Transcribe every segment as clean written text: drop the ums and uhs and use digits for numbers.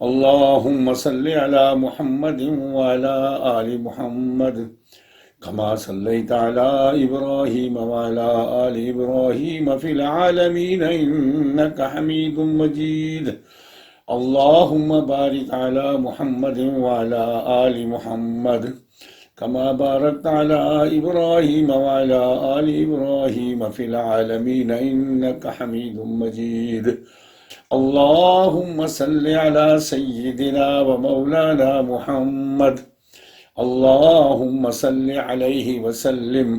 अल्लाहुम्म सल्लि अला मुहम्मद व अला आलि मुहम्मद कमा सल्लैता अला इब्राहीम व अला आलि इब्राहीम फिल आलमीन इन्नका हमीदुम मजीद। अल्लाहुम्म बारिक अला मुहम्मद व अला आलि मुहम्मद कमा बारकता अला इब्राहीम व अला आलि इब्राहीम फिल आलमीन इन्नका हमीदुम मजीद। अल्लाहुम्मा सल्लि अला सय्यिदिना व मौलाना मुहम्मद। अल्लाहुम्मा सल्लि अलैहि व सल्लिम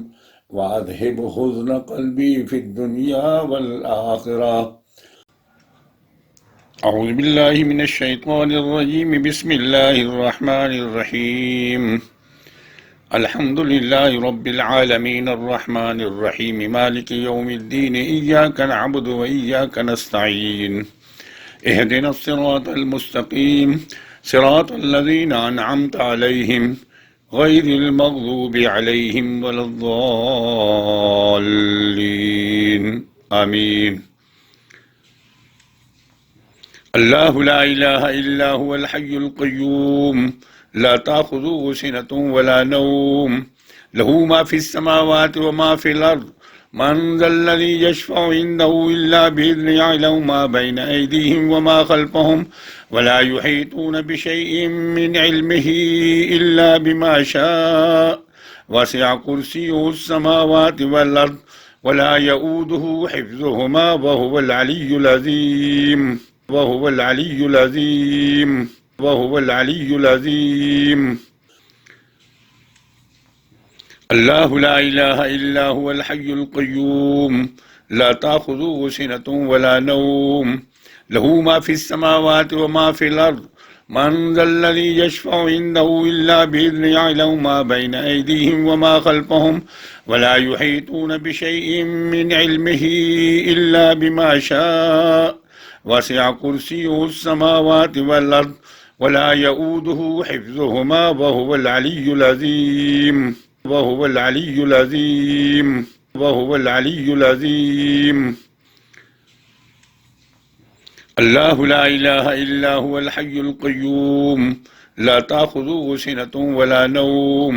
व अज़हिब हुज़्न क़ल्बी फ़िद दुनिया वल आख़िरह। अऊज़ु बिल्लाहि मिनश शैतानिर रजीम। बिस्मिल्लाहिर रहमानिर रहीम। अल्हम्दुलिल्लाहि रब्बिल आलमीन अर्रहमानिर रहीम मालिकि यौमिद्दीन इय्याका नअबुदु व इय्याका नस्तईन। इहदिना सिरातल मुस्तकीम सिरातल लज़ीना अनअमता अलैहिम गैरिल मग़ज़ूबि अलैहिम वलद्दाल्लीन। आमीन। अल्लाहु ला इलाहा इल्ला हुवल हय्युल क़य्यूम ला ताख़ुज़ुहु सिनतुन वला नौम लहू मा फ़िस समावाति व मा फ़िल अर्ज़ मन ज़ल्लज़ी यशफ़अु इंदहु इल्ला बिइज़्निहि यअलमु मा बैन अयदीहिम व मा ख़ल्फ़हुम वला युहीतून बिशैइन मिन इल्मिहि इल्ला बिमा शाअ वसिअ कुर्सियुहुस समावाति वल अर्ज़ वला यऊदुहु हिफ़्ज़ुहुमा व हुवल अलिय्युल अज़ीम। वहुवल अलिय्युल अज़ीम। वहुवल अलिय्युल अज़ीम। अल्लाहु ला इलाहा इल्ला हुवल हय्युल क़य्यूम ला ताख़ुज़ुहु सिनतुन वला नौम लहू मा फ़िस समावाति व मा फ़िल अर्ज़ मन ज़ल्लज़ी यशफ़अु इंदहु इल्ला बिइज़्निहि यअलमु मा बैन अयदीहिम व मा ख़ल्फ़हुम वला युहीतून बिशैइन मिन इल्मिहि इल्ला बिमा शाअ वसिअ कुर्सियुहुस समावाति वल अर्ज़ वला यऊदुहु हिफ़्ज़ुहुमा व हुवल अलिय्युल अज़ीम। वहुवल अलिय्युल अज़ीम। वहुवल अलिय्युल अज़ीम। अल्लाहु ला इलाहा इल्ला हुवल हय्युल क़य्यूम ला ताख़ुज़ुहु सिनतुन वला नौम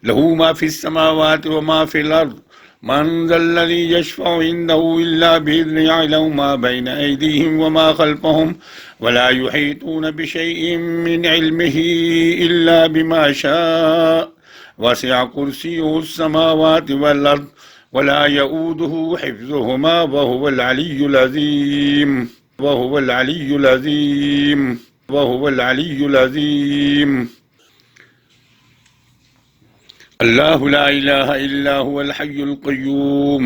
लहू मा फ़िस समावाति व मा फ़िल अर्ज़ मन ज़ल्लज़ी यशफ़अु इंदहु इल्ला बिइज़्निहि यअलमु मा बैन अयदीहिम व मा ख़ल्फ़हुम वला युहीतून बिशैइन मिन इल्मिहि इल्ला बिमा शाअ वसिअ कुर्सियुहुस समावाति वल अर्ज़ वला यऊदुहु हिफ़्ज़ुहुमा व हुवल अलिय्युल अज़ीम। वहुवल अलिय्युल अज़ीम। वहुवल अलिय्युल अज़ीम। अल्लाहु ला इलाहा इल्ला हुवल हय्युल क़य्यूम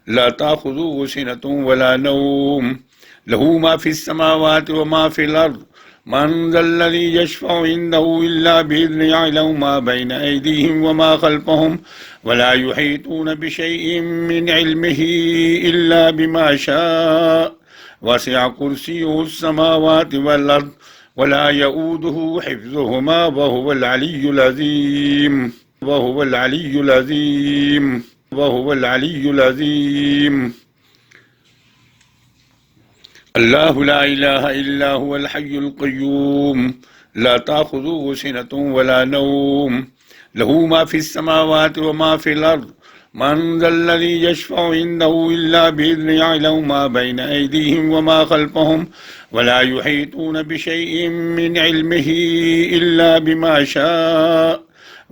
ला ताख़ुज़ुहु सिनतुन वला नौम लहू मा फ़िस समावाति व मा फ़िल अर्ज़ मन ज़ल्लज़ी यशफ़अु इंदहु इल्ला बिइज़्निहि यअलमु मा बैन अयदीहिम व मा ख़ल्फ़हुम वला युहीतून बिशैइन मिन इल्मिहि इल्ला बिमा शाअ वसिअ कुर्सियुहुस समावाति वल अर्ज़ वला यऊदुहु हिफ़्ज़ुहुमा व हुवल अलिय्युल अज़ीम। वहुवल अलिय्युल अज़ीम। वहुवल अलिय्युल अज़ीम। अल्लाहु ला इलाहा इल्ला हुवल हय्युल क़य्यूम ला ताख़ुज़ुहु सिनतुन वला नौम लहू मा फ़िस समावाति व मा फ़िल अर्ज़ मन ज़ल्लज़ी यशफ़अु इंदहु इल्ला बिइज़्निहि यअलमु मा बैन अयदीहिम व मा ख़ल्फ़हुम वला युहीतून बिशैइन मिन इल्मिहि इल्ला बिमा शाअ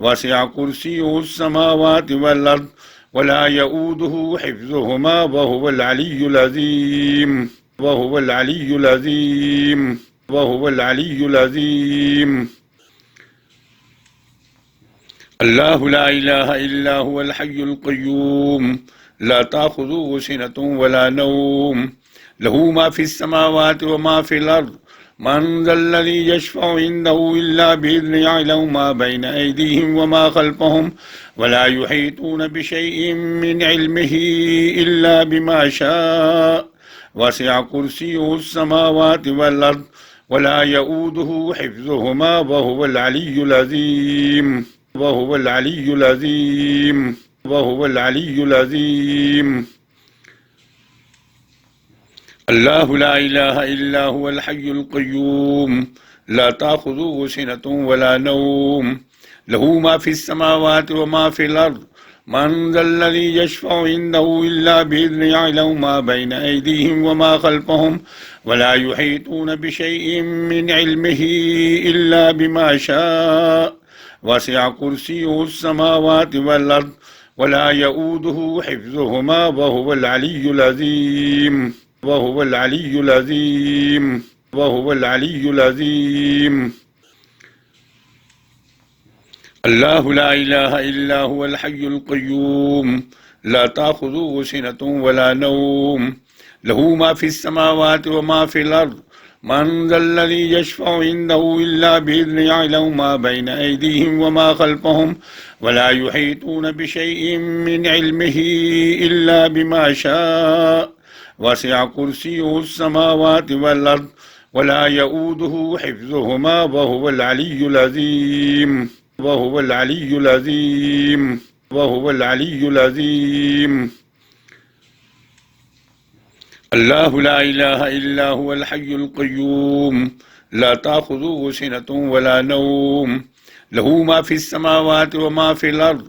वसिअ कुर्सियुहुस समावाति वल अर्ज़ वला यऊदुहु हिफ़्ज़ुहुमा व हुवल अलिय्युल अज़ीम। वहुवल अलिय्युल अज़ीम। वहुवल अलिय्युल अज़ीम। अल्लाहु ला इलाहा इल्ला हुवल हय्युल क़य्यूम ला ताख़ुज़ुहु सिनतुन वला नौम लहू मा फ़िस समावाति व मा फ़िल अर्ज़ मन ज़ल्लज़ी यशफ़अु इंदहु इल्ला बिइज़्निहि यअलमु मा बैन अयदीहिम व मा ख़ल्फ़हुम वला युहीतून बिशैइन मिन इल्मिहि इल्ला बिमा शाअ वसिअ कुर्सियुहुस समावाति वल अर्ज़ वला यऊदुहु हिफ़्ज़ुहुमा व हुवल अलिय्युल अज़ीम। वहुवल अलिय्युल अज़ीम। वहुवल अलिय्युल अज़ीम। अल्लाहु ला इलाहा इल्ला हुवल हय्युल क़य्यूम ला ताख़ुज़ुहु सिनतुन वला नौम लहू मा फ़िस समावाति व मा फ़िल अर्ज़ मन ज़ल्लज़ी यशफ़अु इंदहु इल्ला बिइज़्निही यअलमु मा बैन अयदीहिम व मा ख़ल्फ़हुम वला युहीतून बिशैइन मिन इल्मिही इल्ला बिमा शाअ वसिअ कुर्सियुहुस समावाति वल अर्ज़ वला यऊदुहु हिफ़्ज़ुहुमा व हुवल अलिय्युल अज़ीम वहुवल अलिय्युल अज़ीम वहुवल अलिय्युल अज़ीम। अल्लाहु ला इलाहा इल्ला हुवल हय्युल क़य्यूम ला ताख़ुज़ुहु सिनतुन वला नौम लहू मा फ़िस समावाति व मा फ़िल अर्ज़ मन ज़ल्लज़ी यशफ़अु इंदहु इल्ला बिइज़्निही यअलमु मा बैन अयदीहिम व मा ख़ल्फ़हुम वला युहीतून बिशैइन मिन इल्मिही इल्ला बिमा शाअ वसिअ कुर्सियुहुस समावाति वल अर्ज़ वला यऊदुहु हिफ़्ज़ुहुमा व हुवल अलिय्युल अज़ीम वहुवल अलिय्युल अज़ीम वहुवल अलिय्युल अज़ीम। अल्लाहु ला इलाहा इल्ला हुवल हय्युल क़य्यूम ला ताख़ुज़ुहु सिनतुन वला नौम लहू मा फ़िस समावाति व मा फ़िल अर्ज़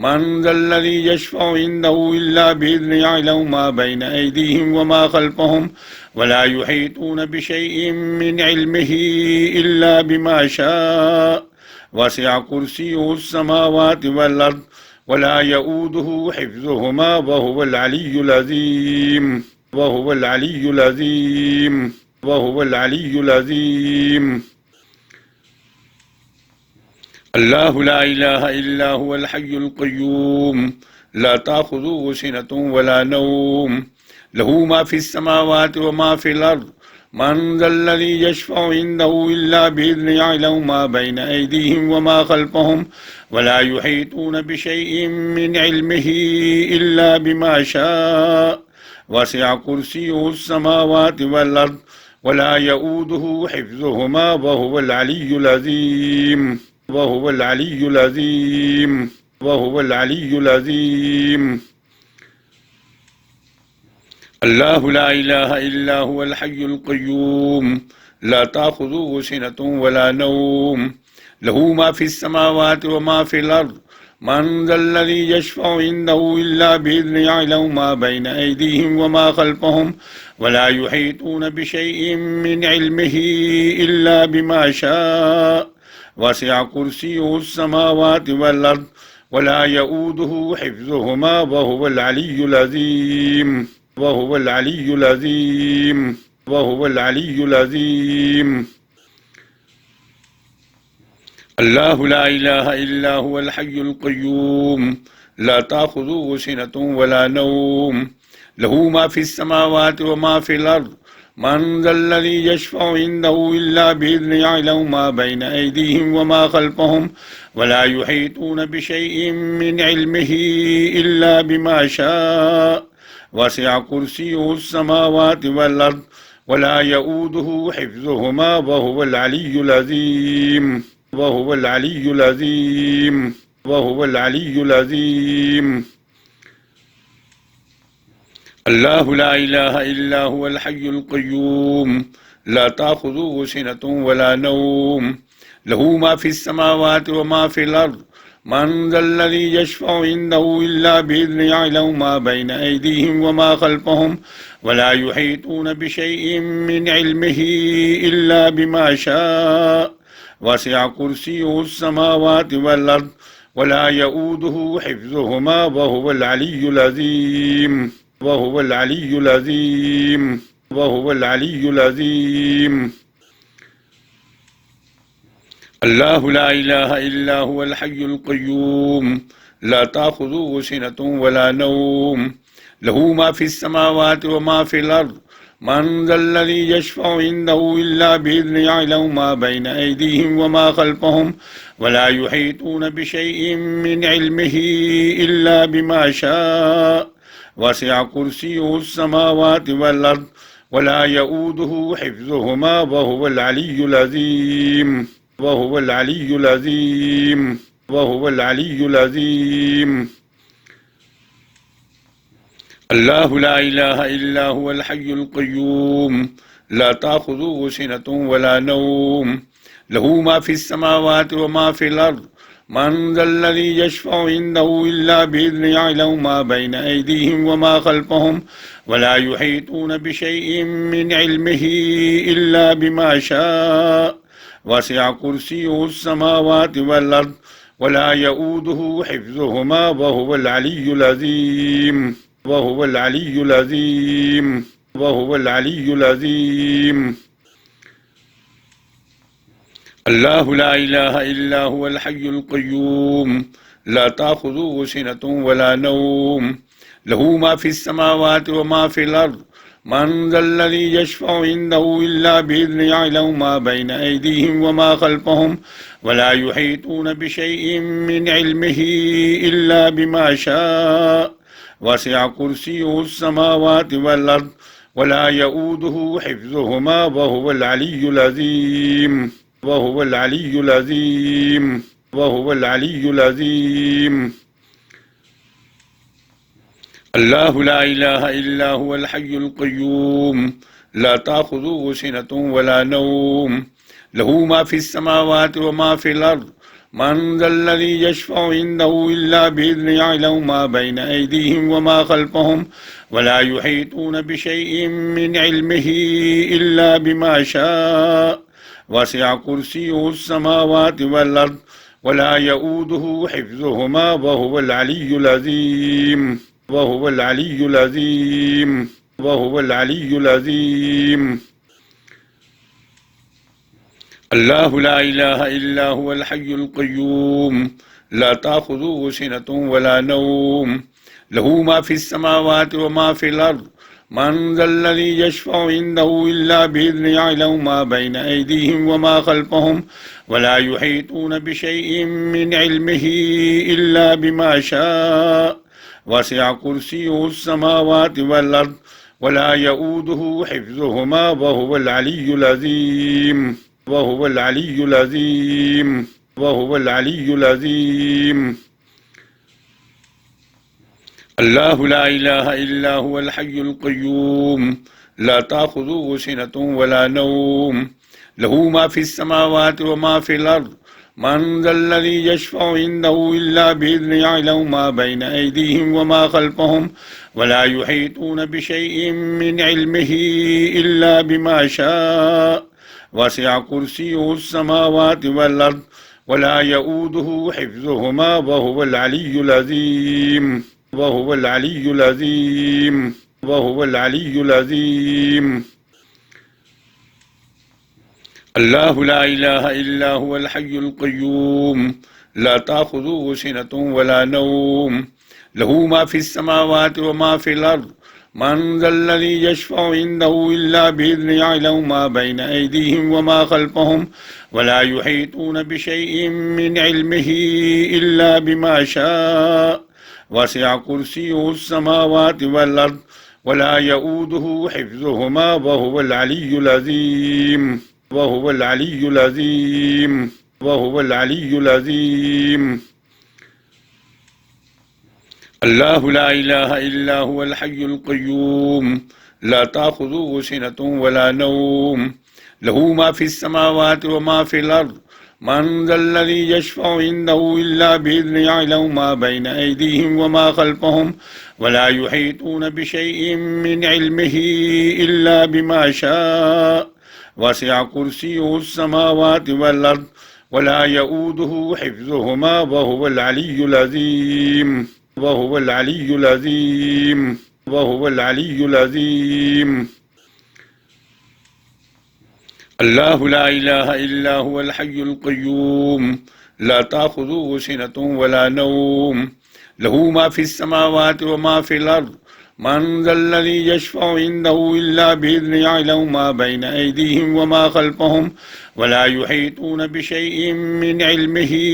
मन ज़ल्लज़ी यशफ़अु इंदहु इल्ला बिइज़्निही यअलमु मा बैन अयदीहिम व मा ख़ल्फ़हुम वला युहीतून बिशैइन मिन इल्मिही इल्ला बिमा शाअ वसिअ कुर्सियुहुस समावाति वल अर्ज़ वला यऊदुहु हिफ़्ज़ुहुमा व हुवल अलिय्युल अज़ीम वहुवल अलिय्युल अज़ीम वहुवल अलिय्युल अज़ीम। अल्लाहु ला इलाहा इल्ला हुवल हय्युल क़य्यूम ला ताख़ुज़ुहु सिनतुन वला नौम लहू मा फ़िस समावाति व मा फ़िल अर्ज़ मन ज़ल्लज़ी यशफ़अु इंदहु इल्ला बिइज़्निही यअलमु मा बैन अयदीहिम व मा ख़ल्फ़हुम वला युहीतून बिशैइन मिन इल्मिही इल्ला बिमा शाअ वसिअ कुर्सियुहुस समावाति वल अर्ज़ वला यऊदुहु हिफ़्ज़ुहुमा व हुवल अलिय्युल अज़ीम वहुवल अलिय्युल अज़ीम वहुवल अलिय्युल अज़ीम। अल्लाहु ला इलाहा इल्ला हुवल हय्युल क़य्यूम ला ताख़ुज़ुहु सिनतुन वला नौम लहू मा फ़िस समावाति व मा फ़िल अर्ज़ मन ज़ल्लज़ी यशफ़अु इंदहु इल्ला बिइज़्निही यअलमु मा बैन अयदीहिम व मा ख़ल्फ़हुम वला युहीतून बिशैइन मिन इल्मिही इल्ला बिमा शाअ वसिअ कुर्सियुहुस समावाति वल अर्ज़ वला यऊदुहु हिफ़्ज़ुहुमा व हुवल अलिय्युल अज़ीम वहुवल अलिय्युल अज़ीम वहुवल अलिय्युल अज़ीम। अल्लाहु ला इलाहा इल्ला हुवल हय्युल क़य्यूम ला ताख़ुज़ुहु सिनतुन वला नौम लहू मा फ़िस समावाति व मा फ़िल अर्ज़ मन ज़ल्लज़ी यशफ़अु इंदहु इल्ला बिइज़्निही यअलमु मा बैन अयदीहिम व मा ख़ल्फ़हुम वला युहीतून बिशैइन मिन इल्मिही इल्ला बिमा शाअ वसिअ कुर्सियुहुस समावाति वल अर्ज़ वला यऊदुहु हिफ़्ज़ुहुमा व हुवल अलिय्युल अज़ीम वहुवल अलिय्युल अज़ीम वहुवल अलिय्युल अज़ीम। अल्लाहु ला इलाहा इल्ला हुवल हय्युल क़य्यूम ला ताख़ुज़ुहु सिनतुन वला नौम लहू मा फ़िस समावाति व मा फ़िल अर्ज़ मन ज़ल्लज़ी यशफ़अु इंदहु इल्ला बिइज़्निही यअलमु मा बैन अयदीहिम व मा ख़ल्फ़हुम वला युहीतून बिशैइन मिन इल्मिही इल्ला बिमा शाअ वसिअ कुर्सियुहुस समावाति वल अर्ज़ वला यऊदुहु हिफ़्ज़ुहुमा व हुवल अलिय्युल अज़ीम वहुवल अलिय्युल अज़ीम वहुवल अलिय्युल अज़ीम। अल्लाहु ला इलाहा इल्ला हुवल हय्युल क़य्यूम ला ताख़ुज़ुहु सिनतुन वला नौम लहू मा फ़िस समावाति व मा फ़िल अर्ज़ मन ज़ल्लज़ी यशफ़अु इंदहु इल्ला बिइज़्निही यअलमु मा बैन अयदीहिम व मा ख़ल्फ़हुम वला युहीतून बिशैइन मिन इल्मिही इल्ला बिमा शाअ वसिअ कुर्सियुहुस समावाति वल अर्ज़ वला यऊदुहु हिफ़्ज़ुहुमा व हुवल अलिय्युल अज़ीम वहुवल अलिय्युल अज़ीम वहुवल अलिय्युल अज़ीम। अल्लाहु ला इलाहा इल्ला हुवल हय्युल क़य्यूम ला ताख़ुज़ुहु सिनतुन वला नौम लहू मा फ़िस समावाति व मा फ़िल अर्ज़ मन ज़ल्लज़ी यशफ़अु इंदहु इल्ला बिइज़्निही यअलमु मा बैन अयदीहिम व मा ख़ल्फ़हुम वला युहीतून बिशैइन मिन इल्मिही इल्ला बिमा शाअ वसिअ कुर्सियुहुस समावाति वल अर्ज़ वला यऊदुहु हिफ़्ज़ुहुमा व हुवल अलिय्युल अज़ीम वहुवल अलिय्युल अज़ीम वहुवल अलिय्युल अज़ीम। अल्लाहु ला इलाहा इल्ला हुवल हय्युल क़य्यूम ला ताख़ुज़ुहु सिनतुन वला नौम लहू मा फ़िस समावाति व मा फ़िल अर्ज़ मन ज़ल्लज़ी यशफ़अु इंदहु इल्ला बिइज़्निही यअलमु मा बैन अयदीहिम व मा ख़ल्फ़हुम वला युहीतून बिशैइन मिन इल्मिही इल्ला बिमा शाअ वसिअ कुर्सियुहुस समावाति वल अर्ज़ वला यऊदुहु हिफ़्ज़ुहुमा व हुवल अलिय्युल अज़ीम वहुवल अलिय्युल अज़ीम वहुवल अलिय्युल अज़ीम। अल्लाहु ला इलाहा इल्ला हुवल हय्युल क़य्यूम ला ताख़ुज़ुहु सिनतुन वला नौम लहू मा फ़िस समावाति व मा फ़िल अर्ज़ मन ज़ल्लज़ी यशफ़अु इंदहु इल्ला बिइज़्निही यअलमु मा बैन अयदीहिम व मा ख़ल्फ़हुम वला युहीतून बिशैइन मिन इल्मिही इल्ला बिमा शाअ वसिअ कुर्सियुहुस समावाति वल अर्ज़ वला यऊदुहु हिफ़्ज़ुहुमा व हुवल अलिय्युल अज़ीम वहुवल अलिय्युल अज़ीम वहुवल अलिय्युल अज़ीम। अल्लाहु ला इलाहा इल्ला हुवल हय्युल क़य्यूम ला ताख़ुज़ुहु सिनतुन वला नौम लहू मा फ़िस समावाति व मा फ़िल अर्ज़ मन ज़ल्लज़ी यशफ़अु इंदहु इल्ला बिइज़्निही यअलमु मा बैन अयदीहिम व मा ख़ल्फ़हुम वला युहीतून बिशैइन मिन इल्मिही इल्ला बिमा शाअ वसिअ कुर्सियुहुस समावाति वल अर्ज़ वला यऊदुहु हिफ़्ज़ुहुमा व हुवल अलिय्युल अज़ीम वहुवल अलिय्युल अज़ीम वहुवल अलिय्युल अज़ीम। अल्लाहु ला इलाहा इल्ला हुवल हय्युल क़य्यूम ला ताख़ुज़ुहु सिनतुन वला नौम लहू मा फ़िस समावाति व मा फ़िल अर्ज़ मन ज़ल्लज़ी यशफ़अु इंदहु इल्ला बिइज़्निही यअलमु मा बैन अयदीहिम व मा ख़ल्फ़हुम वला युहीतून बिशैइन मिन इल्मिही इल्ला बिमा शाअ वसिअ कुर्सियुहुस समावाति वल अर्ज़ वला यऊदुहु हिफ़्ज़ुहुमा व हुवल अलिय्युल अज़ीम वहुवल अलिय्युल अज़ीम वहुवल अलिय्युल अज़ीम। अल्लाहु ला इलाहा इल्ला हुवल हय्युल क़य्यूम ला ताख़ुज़ुहु सिनतुन वला नौम लहू मा फ़िस समावाति व मा फ़िल अर्ज़ मन ज़ल्लज़ी यशफ़अु इंदहु इल्ला बिइज़्निही यअलमु मा बैन अयदीहिम व मा ख़ल्फ़हुम वला युहीतून बिशैइन मिन इल्मिही इल्ला बिमा शाअ वसिअ कुर्सियुहुस समावाति वल अर्ज़ वला यऊदुहु हिफ़्ज़ुहुमा व हुवल अलिय्युल अज़ीम वहुवल अलिय्युल अज़ीम वहुवल अलिय्युल अज़ीम। अल्लाहु ला इलाहा इल्ला हुवल हय्युल क़य्यूम ला ताख़ुज़ुहु सिनतुन वला नौम लहू मा फ़िस समावाति व मा फ़िल अर्ज़ मन ज़ल्लज़ी यशफ़अु इंदहु इल्ला बिइज़्निही यअलमु मा बैन अयदीहिम व मा ख़ल्फ़हुम वला युहीतून बिशैइन मिन इल्मिही इल्ला बिमा शाअ वसिअ कुर्सियुहुस समावाति वल अर्ज़ वला यऊदुहु हिफ़्ज़ुहुमा व हुवल अलिय्युल अज़ीम वहुवल अलिय्युल अज़ीम वहुवल अलिय्युल अज़ीम। अल्लाहु ला इलाहा इल्ला हुवल हय्युल क़य्यूम ला ताख़ुज़ुहु सिनतुन वला नौम लहू मा फ़िस समावाति व मा फ़िल अर्ज़ मन ज़ल्लज़ी यशफ़अु इंदहु इल्ला बिइज़्निही यअलमु मा बैन अयदीहिम व मा ख़ल्फ़हुम वला युहीतून बिशैइन मिन इल्मिही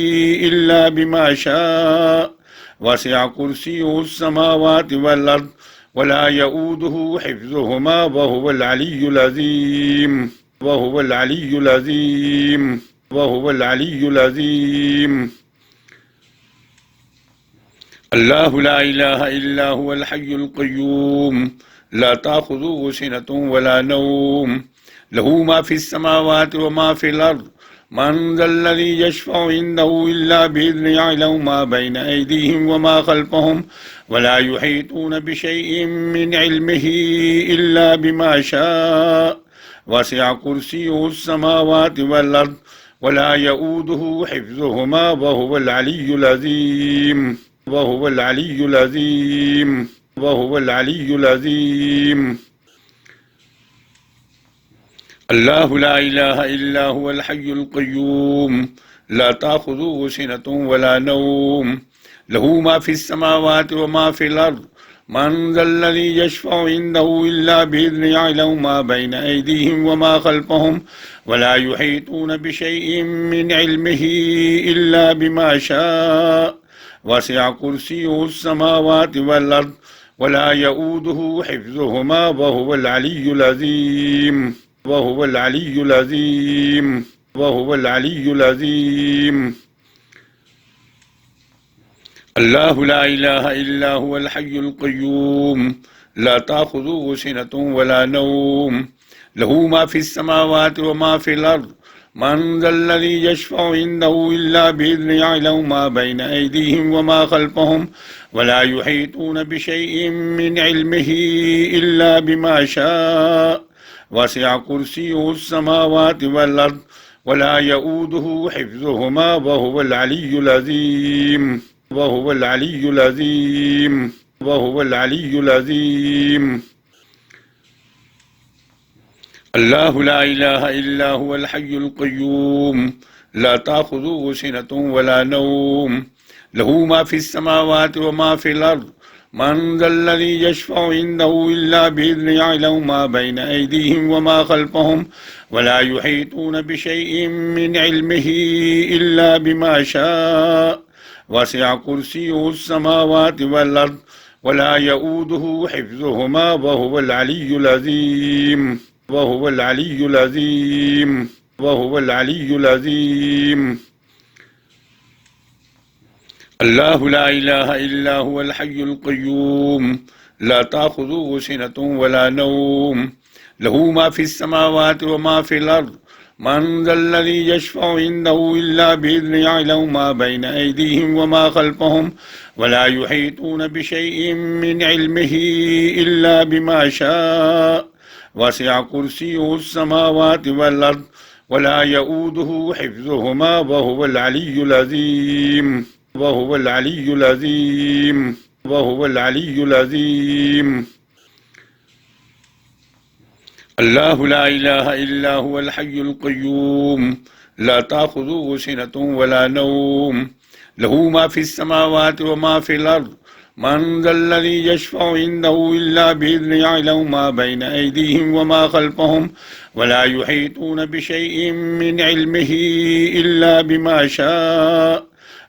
इल्ला बिमा शाअ वसिअ कुर्सियुहुस समावाति वल अर्ज़ वला यऊदुहु हिफ़्ज़ुहुमा व हुवल अलिय्युल अज़ीम वहुवल अलिय्युल अज़ीम वहुवल अलिय्युल अज़ीम। अल्लाहु ला इलाहा इल्ला हुवल हय्युल क़य्यूम ला ताख़ुज़ुहु सिनतुन वला नौम लहू मा फ़िस समावाति व मा फ़िल अर्ज़ मन ज़ल्लज़ी यशफ़अु इंदहु इल्ला बिइज़्निही यअलमु मा बैना अयदीहिम व मा ख़ल्फ़हुम वला युहीतूना बिशैइन मिन इल्मिही इल्ला बिमा शाअ वसिअ कुर्सियुहुस समावाति वल अर्ज़ वला यऊदुहु हिफ़्ज़ुहुमा व हुवल अलिय्युल अज़ीम वहुवल अलिय्युल अज़ीम वहुवल अलिय्युल अज़ीम। अल्लाहु ला इलाहा इल्ला हुवल हय्युल क़य्यूम ला ताख़ुज़ुहु सिनतुन वला नौम लहू मा फ़िस समावाति व मा फ़िल अर्ज़ मन ज़ल्लज़ी यशफ़अु इंदहु इल्ला बिइज़्निही यअलमु मा बैना अयदीहिम व मा ख़ल्फ़हुम वला युहीतूना बिशैइन मिन इल्मिही इल्ला बिमा शाअ वसिअ कुर्सियुहुस समावाति वल अर्ज़ वला यऊदुहु हिफ़्ज़ुहुमा व हुवल अलिय्युल अज़ीम वहुवल अलिय्युल अज़ीम वहुवल अलिय्युल अज़ीम। अल्लाहु ला इलाहा इल्ला हुवल हय्युल क़य्यूम ला ताख़ुज़ुहु सिनतुन वला नौम लहू मा फ़िस समावाति व मा फ़िल अर्ज़ मन ज़ल्लज़ी यशफ़अु इंदहु इल्ला बिइज़्निही यअलमु मा बैना अयदीहिम व मा ख़ल्फ़हुम वला युहीतूना बिशैइन मिन इल्मिही इल्ला बिमा शाअ वसिअ कुर्सियुहुस समावाति वल अर्ज़ वला यऊदुहु हिफ़्ज़ुहुमा व हुवल अलिय्युल अज़ीम वहुवल अलिय्युल अज़ीम वहुवल अलिय्युल अज़ीम। अल्लाहु ला इलाहा इल्ला हुवल हय्युल क़य्यूम ला ताख़ुज़ुहु सिनतुन वला नौम लहू मा फ़िस समावाति व मा फ़िल अर्ज़ मन ज़ल्लज़ी यशफ़अु इंदहु इल्ला बिइज़्निही यअलमु मा बैना अयदीहिम व मा ख़ल्फ़हुम वला युहीतूना बिशैइन मिन इल्मिही इल्ला बिमा शाअ वसिअ कुर्सियुहुस समावाति वल अर्ज़ वला यऊदुहु हिफ़्ज़ुहुमा व हुवल अलिय्युल अज़ीम वहुवल अलिय्युल अज़ीम वहुवल अलिय्युल अज़ीम। अल्लाहु ला इलाहा इल्ला हुवल हय्युल क़य्यूम ला ताख़ुज़ुहु सिनतुन वला नौम लहू मा फ़िस समावाति व मा फ़िल अर्ज़ मन ज़ल्लज़ी यशफ़अु इंदहु इल्ला बिइज़्निही यअलमु मा बैना अयदीहिम व मा ख़ल्फ़हुम वला युहीतूना बिशैइन मिन इल्मिही इल्ला बिमा शाअ वसिअ कुर्सियुहुस समावाति वल अर्ज़ वला यऊदुहु हिफ़्ज़ुहुमा व हुवल अलिय्युल अज़ीम वहुवल अलिय्युल अज़ीम वहुवल अलिय्युल अज़ीम। अल्लाहु ला इलाहा इल्ला हुवल हय्युल क़य्यूम ला ताख़ुज़ुहु सिनतुन वला नौम लहू मा फ़िस समावाति व मा फ़िल अर्ज़ मन ज़ल्लज़ी यशफ़अु इंदहु इल्ला बिइज़्निही यअलमु मा बैना अयदीहिम व मा ख़ल्फ़हुम वला युहीतूना बिशैइन मिन इल्मिही इल्ला बिमा शाअ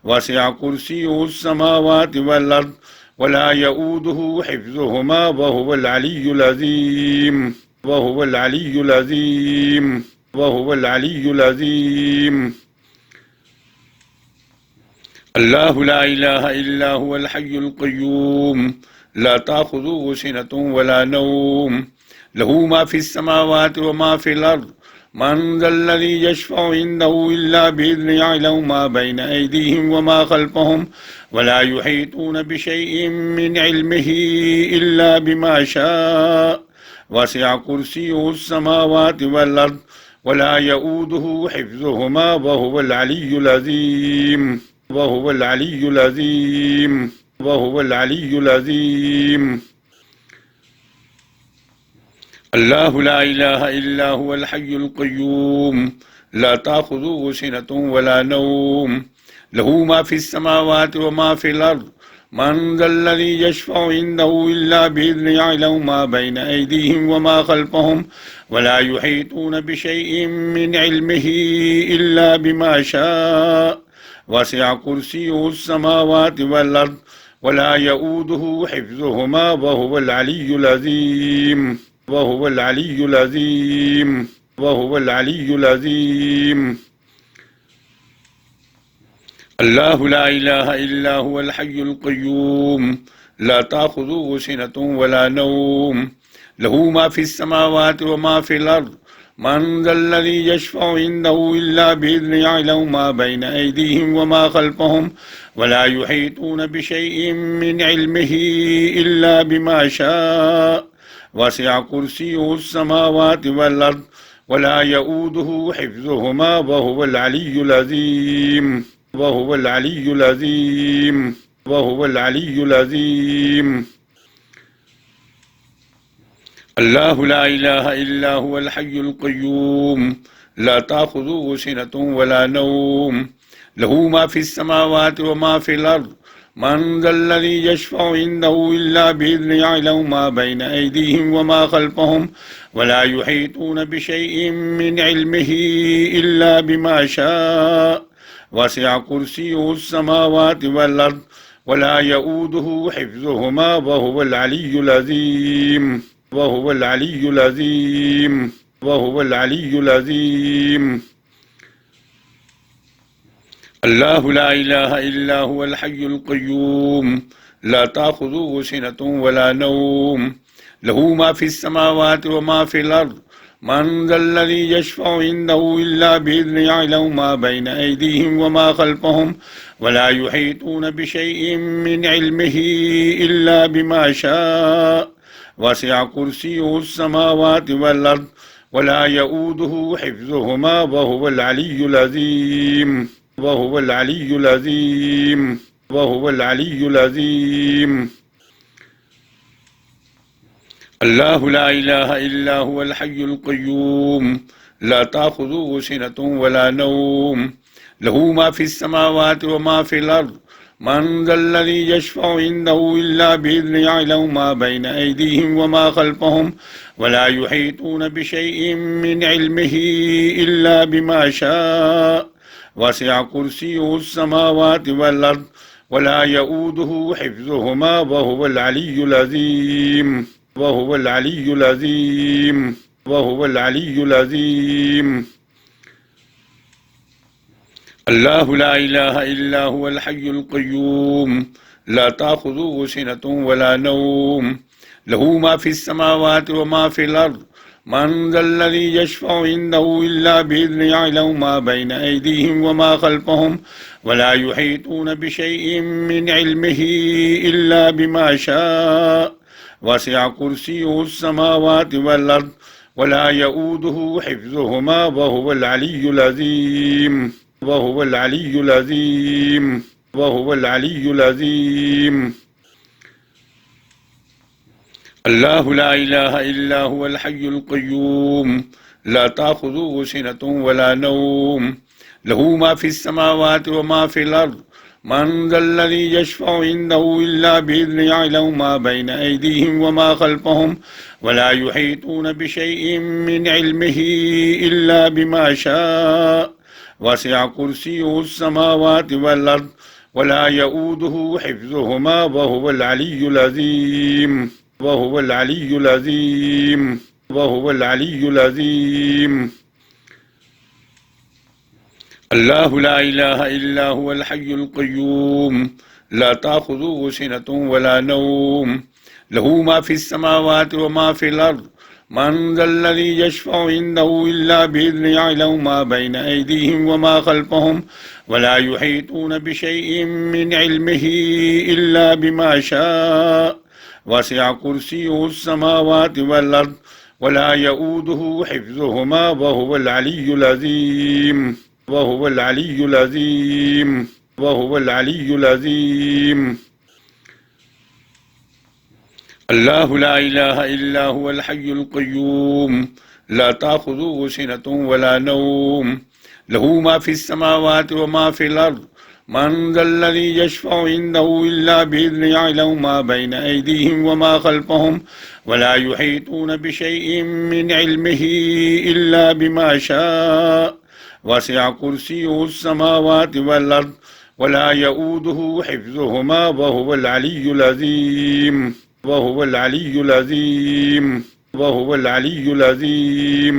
वसिअ कुर्सियुहुस समावाति वल अर्ज़ वला यऊदुहु हिफ़्ज़ुहुमा व हुवल अलिय्युल अज़ीम वहुवल अलिय्युल अज़ीम वहुवल अलिय्युल अज़ीम। अल्लाहु ला इलाहा इल्ला हुवल हय्युल क़य्यूम ला ताख़ुज़ुहु सिनतुन वला नौम लहू मा फ़िस समावाति व मा फ़िल अर्ज़ मन ज़ल्लज़ी यशफ़अु इंदहु इल्ला बिइज़्निही यअलमु मा बैना अयदीहिम व मा ख़ल्फ़हुम वला युहीतूना बिशैइन मिन इल्मिही इल्ला बिमा शाअ वसिअ कुर्सियुहुस समावाति वल अर्ज़ वला यऊदुहु हिफ़्ज़ुहुमा व हुवल अलिय्युल अज़ीम वहुवल अलिय्युल अज़ीम वहुवल अलिय्युल अज़ीम। अल्लाहु ला इलाहा इल्ला हुवल हय्युल क़य्यूम ला ताख़ुज़ुहु सिनतुन वला नौम लहू मा फ़िस समावाति व मा फ़िल अर्ज़ मन ज़ल्लज़ी यशफ़अु इंदहु इल्ला बिइज़्निही यअलमु मा बैना अयदीहिम व मा ख़ल्फ़हुम वला युहीतूना बिशैइन मिन इल्मिही इल्ला बिमा शाअ वसिअ कुर्सियुहुस समावाति वल अर्ज़ वला यऊदुहु हिफ़्ज़ुहुमा व हुवल अलिय्युल अज़ीम वहुवल अलिय्युल अज़ीम वहुवल अलिय्युल अज़ीम। अल्लाहु ला इलाहा इल्ला हुवल हय्युल क़य्यूम ला ताख़ुज़ुहु सिनतुन वला नौम लहू मा फ़िस समावाति व मा फ़िल अर्ज़ मन ज़ल्लज़ी यशफ़अु इंदहु इल्ला बिइज़्निही यअलमु मा बैन अयदीहिम व मा ख़ल्फ़हुम वला युहीतून बिशैइन मिन इल्मिही इल्ला बिमा शाअ वसिअ कुर्सियुहुस समावाति वल अर्ज़ वला यऊदुहु हिफ़्ज़ुहुमा व हुवल अलिय्युल अज़ीम वहुवल अलिय्युल अज़ीम वहुवल अलिय्युल अज़ीम। अल्लाहु ला इलाहा इल्ला हुवल हय्युल क़य्यूम ला ताख़ुज़ुहु सिनतुन वला नौम लहू मा फ़िस समावाति व मा फ़िल अर्ज़ मन ज़ल्लज़ी यशफ़अु इंदहु इल्ला बिइज़्निही यअलमु मा बैन अयदीहिम व मा ख़ल्फ़हुम वला युहीतून बिशैइन मिन इल्मिही इल्ला बिमा शाअ वसिअ कुर्सियुहुस समावाति वल अर्ज़ वला यऊदुहु हिफ़्ज़ुहुमा व हुवल अलिय्युल अज़ीम वहुवल अलिय्युल अज़ीम वहुवल अलिय्युल अज़ीम। अल्लाहु ला इलाहा इल्ला हुवल हय्युल क़य्यूम ला ताख़ुज़ुहु सिनतुन वला नौम लहू मा फ़िस समावाति व मा फ़िल अर्ज़ मन ज़ल्लज़ी यशफ़अु इंदहु इल्ला बिइज़्निही यअलमु मा बैन अयदीहिम व मा ख़ल्फ़हुम वला युहीतून बिशैइन मिन इल्मिही इल्ला बिमा शाअ वसिअ कुर्सियुहुस समावाति वल अर्ज़ वला यऊदुहु हिफ़्ज़ुहुमा व हुवल अलिय्युल अज़ीम वहुवल अलिय्युल अज़ीम वहुवल अलिय्युल अज़ीम। अल्लाहु ला इलाहा इल्ला हुवल हय्युल क़य्यूम ला ताख़ुज़ुहु सिनतुन वला नौम लहू मा फ़िस समावाति व मा फ़िल अर्ज़ मन ज़ल्लज़ी यशफ़अु इंदहु इल्ला बिइज़्निही यअलमु मा बैन अयदीहिम व मा ख़ल्फ़हुम वला युहीतून बिशैइन मिन इल्मिही इल्ला बिमा शाअ वसिअ कुर्सियुहुस समावाति वल अर्ज़ वला यऊदुहु हिफ़्ज़ुहुमा व हुवल अलिय्युल अज़ीम वहुवल अलिय्युल अज़ीम वहुवल अलिय्युल अज़ीम। अल्लाहु ला इलाहा इल्ला हुवल हय्युल क़य्यूम ला ताख़ुज़ुहु सिनतुन वला नौम लहू मा फ़िस समावाति व मा फ़िल अर्ज़ मन ज़ल्लज़ी यशफ़अु इंदहु इल्ला बिइज़्निही यअलमु मा बैन अयदीहिम व मा ख़ल्फ़हुम वला युहीतून बिशैइन मिन इल्मिही इल्ला बिमा शाअ वसिअ कुर्सियुहुस समावाति वल अर्ज़ वला यऊदुहु हिफ़्ज़ुहुमा व हुवल अलिय्युल अज़ीम वहुवल अलिय्युल अज़ीम वहुवल अलिय्युल अज़ीम। अल्लाहु ला इलाहा इल्ला हुवल हय्युल क़य्यूम ला ताख़ुज़ुहु सिनतुन वला नौम लहू मा फ़िस समावाति व मा फ़िल अर्ज़ मन ज़ल्लज़ी यशफ़अु इंदहु इल्ला बिइज़्निही यअलमु मा बैन अयदीहिम व मा ख़ल्फ़हुम वला युहीतून बिशैइन मिन इल्मिही इल्ला बिमा शाअ वसिअ कुर्सियुहुस समावाति वल अर्ज़ वला यऊदुहु हिफ़्ज़ुहुमा व हुवल अलिय्युल अज़ीम वहुवल अलिय्युल अज़ीम वहुवल अलिय्युल अज़ीम। अल्लाहु ला इलाहा इल्ला हुवल हय्युल क़य्यूम ला ताख़ुज़ुहु सिनतुन वला नौम लहू मा फ़िस समावाति व मा फ़िल अर्ज़ मन ज़ल्लज़ी यशफ़अु इंदहु इल्ला बिइज़्निही यअलमु मा बैन अयदीहिम व मा ख़ल्फ़हुम वला युहीतून बिशैइन मिन इल्मिही इल्ला बिमा शाअ वसिअ कुर्सियुहुस समावाति वल अर्ज़ वला यऊदुहु हिफ़्ज़ुहुमा व हुवल अलिय्युल अज़ीम वहुवल अलिय्युल अज़ीम वहुवल अलिय्युल अज़ीम। अल्लाहु ला इलाहा इल्ला हुवल हय्युल क़य्यूम ला ताख़ुज़ुहु सिनतुन वला नौम लहू मा फ़िस समावाति व मा फ़िल अर्ज़ मन ज़ल्लज़ी यशफ़अु इंदहु इल्ला बिइज़्निही यअलमु मा बैन अयदीहिम व मा ख़ल्फ़हुम वला युहीतून बिशैइन मिन इल्मिही इल्ला बिमा शाअ वसिअ कुर्सियुहुस समावाति वल अर्ज़ वला यऊदुहु हिफ़्ज़ुहुमा व हुवल अलिय्युल अज़ीम वहुवल अलिय्युल अज़ीम वहुवल अलिय्युल अज़ीम।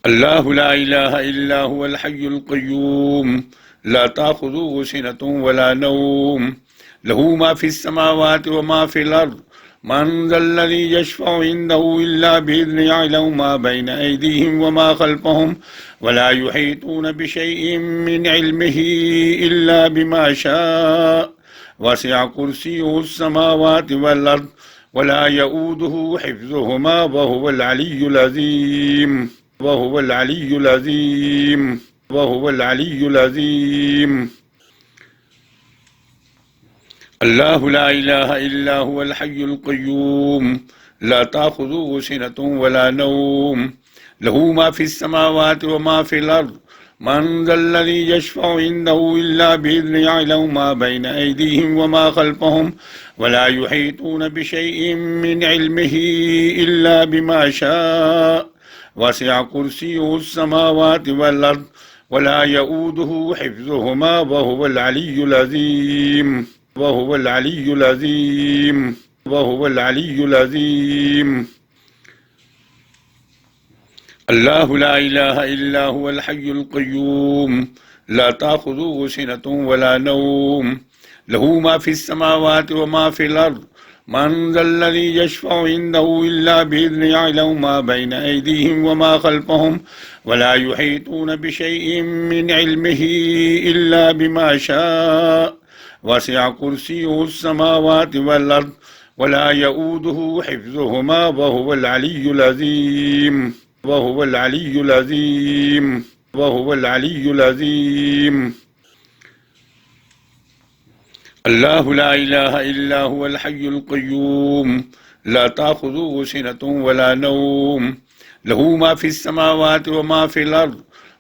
अल्लाहु ला इलाहा इल्ला हुवल हय्युल क़य्यूम ला ताख़ुज़ुहु सिनतुन वला नौम लहू मा फ़िस समावाति व मा फ़िल अर्ज़ मन ज़ल्लज़ी यशफ़अु इंदहु इल्ला बिइज़्निही यअलमु मा बैन अयदीहिम व मा ख़ल्फ़हुम वला युहीतून बिशैइन मिन इल्मिही इल्ला बिमा शाअ वसिअ कुर्सियुहुस समावाति वल अर्ज़ वला यऊदुहु हिफ़्ज़ुहुमा व हुवल अलिय्युल अज़ीम वहुवल अलिय्युल अज़ीम वहुवल अलिय्युल अज़ीम। अल्लाहु ला इलाहा इल्ला हुवल हय्युल क़य्यूम ला ताख़ुज़ुहु सिनतुन वला नौम लहू मा फ़िस समावाति व मा फ़िल अर्ज़ मन ज़ल्लज़ी यशफ़अु इंदहु इल्ला बिइज़्निही यअलमु मा बैन अयदीहिम व मा ख़ल्फ़हुम वला युहीतून बिशैइन मिन इल्मिही इल्ला बिमा शाअ वसिअ कुर्सियुहुस समावाति वल अर्ज़ वला यऊदुहु हिफ़्ज़ुहुमा व हुवल अलिय्युल अज़ीम वहुवल अलिय्युल अज़ीम वहुवल अलिय्युल अज़ीम। अल्लाहु ला इलाहा इल्ला हुवल हय्युल क़य्यूम ला ताख़ुज़ुहु सिनतुन वला नौम लहू मा फ़िस समावाति व मा फ़िल अर्ज़ मन ज़ल्लज़ी यशफ़अु इंदहु इल्ला बिइज़्निही यअलमु मा बैन अयदीहिम व मा ख़ल्फ़हुम वला युहीतून बिशैइन मिन इल्मिही इल्ला बिमा शाअ वसिअ कुर्सियुहुस समावाति वल अर्ज़ वला यऊदुहु हिफ़्ज़ुहुमा व हुवल अलिय्युल अज़ीम वहुवल अलिय्युल अज़ीम वहुवल अलिय्युल अज़ीम। अल्लाहु ला इलाहा इल्ला हुवल हय्युल क़य्यूम ला ताख़ुज़ुहु सिनतुन वला नौम लहू मा फ़िस समावाति व मा फ़िल अर्ज़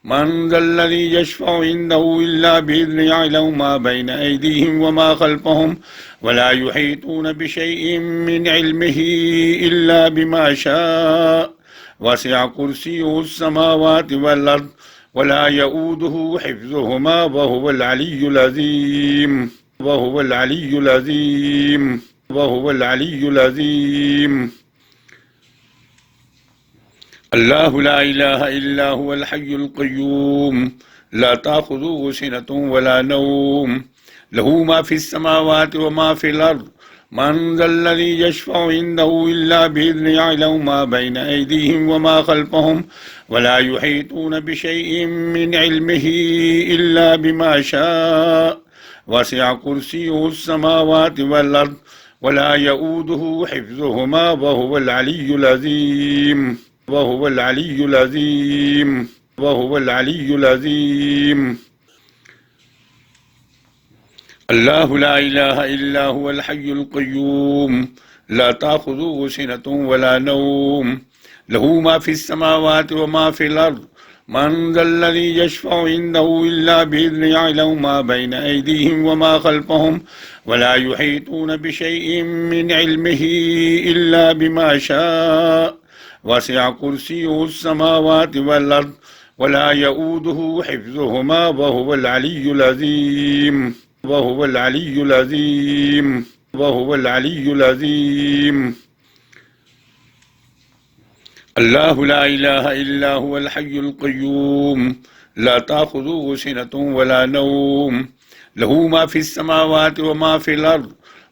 मन ज़ल्लज़ी यशफ़अु इंदहु इल्ला बिइज़्निही यअलमु मा बैन अयदीहिम व मा ख़ल्फ़हुम वला युहीतून बिशैइन मिन इल्मिही इल्ला बिमा शाअ वसिअ कुर्सियुहुस समावाति वल अर्ज़ वला यऊदुहु हिफ़्ज़ुहुमा व हुवल अलिय्युल अज़ीम वहुवल अलिय्युल अज़ीम वहुवल अलिय्युल अज़ीम। अल्लाहु ला इलाहा इल्ला हुवल हय्युल क़य्यूम ला ताख़ुज़ुहु सिनतुन वला नौम लहू मा फ़िस समावाति व मा फ़िल अर्ज़ मन ज़ल्लज़ी यशफ़अु इंदहु इल्ला बिइज़्निही यअलमु मा बैन अयदीहिम व मा ख़ल्फ़हुम वला युहीतून बिशैइन मिन इल्मिही इल्ला बिमा शाअ वसिअ कुर्सियुहुस समावाति वल अर्ज़ वला यऊदुहु हिफ़्ज़ुहुमा व हुवल अलिय्युल अज़ीम वहुवल अलिय्युल अज़ीम वहुवल अलिय्युल अज़ीम। अल्लाहु ला इलाहा इल्ला हुवल हय्युल क़य्यूम ला ताख़ुज़ुहु सिनतुन वला नौम लहू मा फ़िस समावाति व मा फ़िल अर्ज़ मन ज़ल्लज़ी यशफ़अु इंदहु इल्ला बिइज़्निही यअलमु मा बैन अयदीहिम व मा ख़ल्फ़हुम वला युहीतून बिशैइन मिन इल्मिही इल्ला बिमा शाअ वसिअ कुर्सियुहुस समावाति वल अर्ज़ वला यऊदुहु हिफ़्ज़ुहुमा व हुवल अलिय्युल अज़ीम वहुवल अलिय्युल अज़ीम वहुवल अलिय्युल अज़ीम। अल्लाहु ला इलाहा इल्ला हुवल हय्युल क़य्यूम ला ताख़ुज़ुहु सिनतुन वला नौम लहू मा फ़िस समावाति व मा फ़िल अर्ज़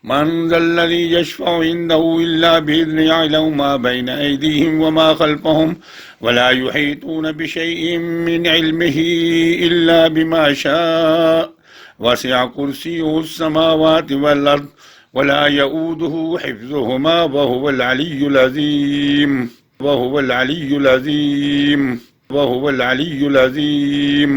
मन ज़ल्लज़ी यशफ़अु इंदहु इल्ला बिइज़्निही यअलमु मा बैन अयदीहिम व मा ख़ल्फ़हुम वला युहीतून बिशैइन मिन इल्मिही इल्ला बिमा शाअ वसिअ कुर्सियुहुस समावाति वल अर्ज़ वला यऊदुहु हिफ़्ज़ुहुमा व हुवल अलिय्युल अज़ीम वहुवल अलिय्युल अज़ीम वहुवल अलिय्युल अज़ीम।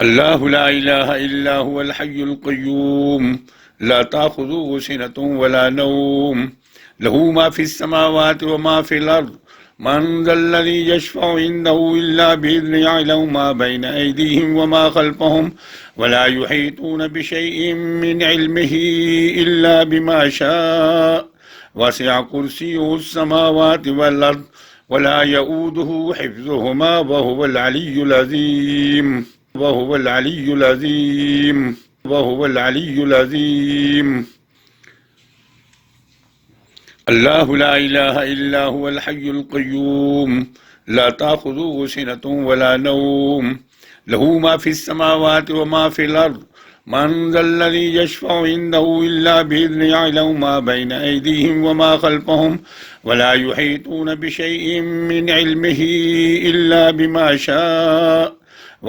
अल्लाहु ला इलाहा इल्ला हुवल हय्युल क़य्यूम ला ताख़ुज़ुहु सिनतुन वला नौम लहू मा फ़िस समावाति व मा फ़िल अर्ज़ मन ज़ल्लज़ी यशफ़अु इंदहु इल्ला बिइज़्निही यअलमु मा बैन अयदीहिम व मा ख़ल्फ़हुम वला युहीतून बिशैइन मिन इल्मिही इल्ला बिमा शाअ वसिअ कुर्सियुहुस समावाति वल अर्ज़ वला यऊदुहु हिफ़्ज़ुहुमा व हुवल अलिय्युल अज़ीम वहुवल अलिय्युल अज़ीम वहुवल अलिय्युल अज़ीम। अल्लाहु ला इलाहा इल्ला हुवल हय्युल क़य्यूम ला ताख़ुज़ुहु सिनतुन वला नौम लहू मा फ़िस समावाति व मा फ़िल अर्ज़ मन ज़ल्लज़ी यशफ़अु इंदहु इल्ला बिइज़्निही यअलमु मा बैना अयदीहिम व मा ख़ल्फ़हुम वला युहीतूना बिशैइन मिन इल्मिही इल्ला बिमा शाअ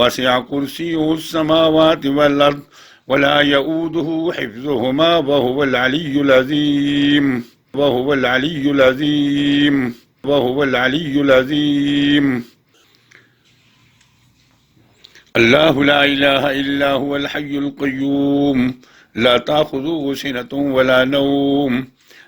वसिअ कुर्सियुहुस समावाति वल अर्ज़ वला यऊदुहु हिफ़्ज़ुहुमा व हुवल अलिय्युल अज़ीम वहुवल अलिय्युल अज़ीम वहुवल अलिय्युल अज़ीम। अल्लाहु ला इलाहा इल्ला हुवल हय्युल क़य्यूम ला ताख़ुज़ुहु सिनतुन वला नौम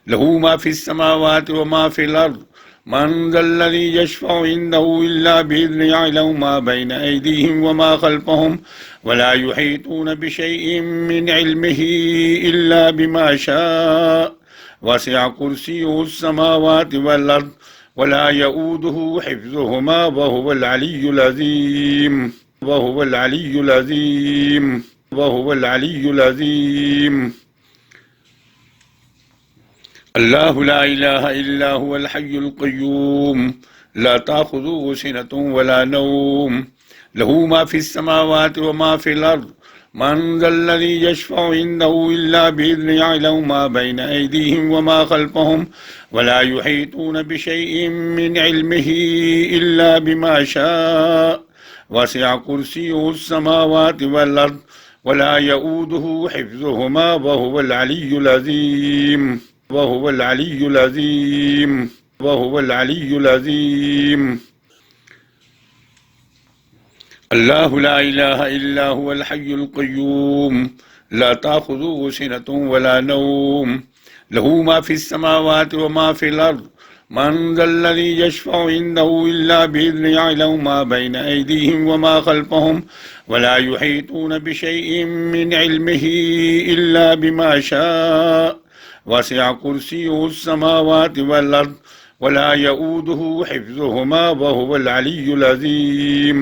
लहू मा फ़िस समावाति व मा फ़िल अर्ज़ मन ज़ल्लज़ी यशफ़अु इंदहु इल्ला बिइज़्निही यअलमु मा बैना अयदीहिम व मा ख़ल्फ़हुम वला युहीतूना बिशैइन मिन इल्मिही इल्ला बिमा शाअ वसिअ कुर्सियुहुस समावाति वल अर्ज़ वला यऊदुहु हिफ़्ज़ुहुमा व हुवल अलिय्युल अज़ीम वहुवल अलिय्युल अज़ीम वहुवल अलिय्युल अज़ीम। अल्लाहु ला इलाहा इल्ला हुवल हय्युल क़य्यूम ला ताख़ुज़ुहु सिनतुन वला नौम लहू मा फ़िस समावाति व मा फ़िल अर्ज़ मन ज़ल्लज़ी यशफ़अु इंदहु इल्ला बिइज़्निही यअलमु मा बैना अयदीहिम व मा ख़ल्फ़हुम वला युहीतूना बिशैइन मिन इल्मिही इल्ला बिमा शाअ वसिअ कुर्सियुहुस समावाति वल अर्ज़ वला यऊदुहु हिफ़्ज़ुहुमा व हुवल अलिय्युल अज़ीम वहुवल अलिय्युल अज़ीम वहुवल अलिय्युल अज़ीम। अल्लाहु ला इलाहा इल्ला हुवल हय्युल क़य्यूम ला ताख़ुज़ुहु सिनतुन वला नौम लहू मा फ़िस समावाति व मा फ़िल अर्ज़ मन ज़ल्लज़ी यशफ़अु इंदहु इल्ला बिइज़्निही यअलमु मा बैना अयदीहिम व मा ख़ल्फ़हुम वला युहीतूना बिशैइन मिन इल्मिही इल्ला बिमा शाअ वसिअ कुर्सियुहुस समावाति वल अर्ज़ वला यऊदुहु हिफ़्ज़ुहुमा व हुवल अलिय्युल अज़ीम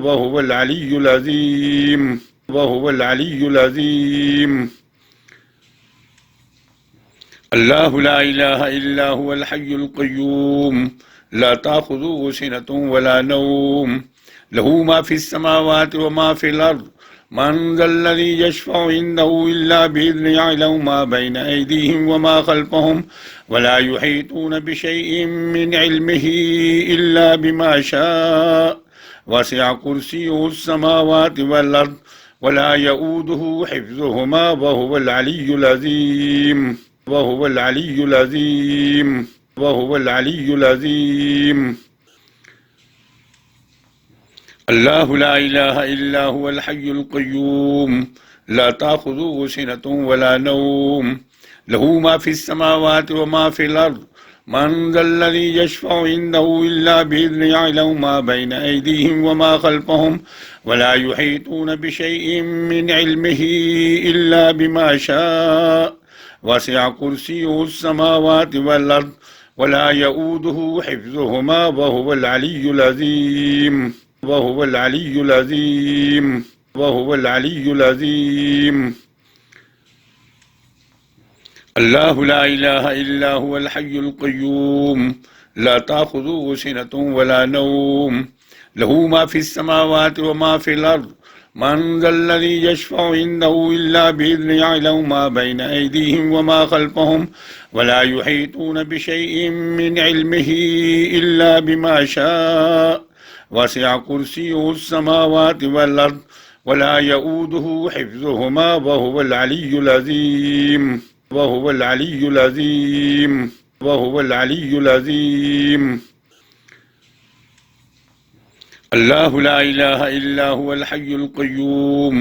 वहुवल अलिय्युल अज़ीम वहुवल अलिय्युल अज़ीम। अल्लाहु ला इलाहा इल्ला हुवल हय्युल क़य्यूम ला ताख़ुज़ुहु सिनतुन वला नौम लहू मा फ़िस समावाति व मा फ़िल अर्ज़ मन ज़ल्लज़ी यशफ़अु इंदहु इल्ला बिइज़्निही यअलमु मा बैना अयदीहिम व मा ख़ल्फ़हुम वला युहीतूना बिशैइन मिन इल्मिही इल्ला बिमा शाअ वसिअ कुर्सियुहुस समावाति वल अर्ज़ वला यऊदुहु हिफ़्ज़ुहुमा व हुवल अलिय्युल अज़ीम वहुवल अलिय्युल अज़ीम वहुवल अलिय्युल अज़ीम। अल्लाहु ला इलाहा इल्ला हुवल हय्युल क़य्यूम ला ताख़ुज़ुहु सिनतुन वला नौम लहू मा फ़िस समावाति व मा फ़िल अर्ज़ मन ज़ल्लज़ी यशफ़अु इंदहु इल्ला बिइज़्निही यअलमु मा बैना अयदीहिम व मा ख़ल्फ़हुम वला युहीतूना बिशैइन मिन इल्मिही इल्ला बिमा शाअ वसिअ कुर्सियुहुस समावाति वल अर्ज़ वला यऊदुहु हिफ़्ज़ुहुमा व हुवल अलिय्युल अज़ीम वहुवल अलिय्युल अज़ीम वहुवल अलिय्युल अज़ीम। अल्लाहु ला इलाहा इल्ला हुवल हय्युल क़य्यूम ला ताख़ुज़ुहु सिनतुन वला नौम लहू मा फ़िस समावाति व मा फ़िल अर्ज़ मन ज़ल्लज़ी यशफ़अु इंदहु इल्ला बिइज़्निही यअलमु मा बैना अयदीहिम व मा ख़ल्फ़हुम वला युहीतूना बिशैइन मिन इल्मिही इल्ला बिमा शाअ वसिअ कुर्सियुहुस समावाति वल अर्ज़ वला यऊदुहु हिफ़्ज़ुहुमा व हुवल अलिय्युल अज़ीम वहुवल अलिय्युल अज़ीम वहुवल अलिय्युल अज़ीम। अल्लाहु ला इलाहा इल्ला हुवल हय्युल क़य्यूम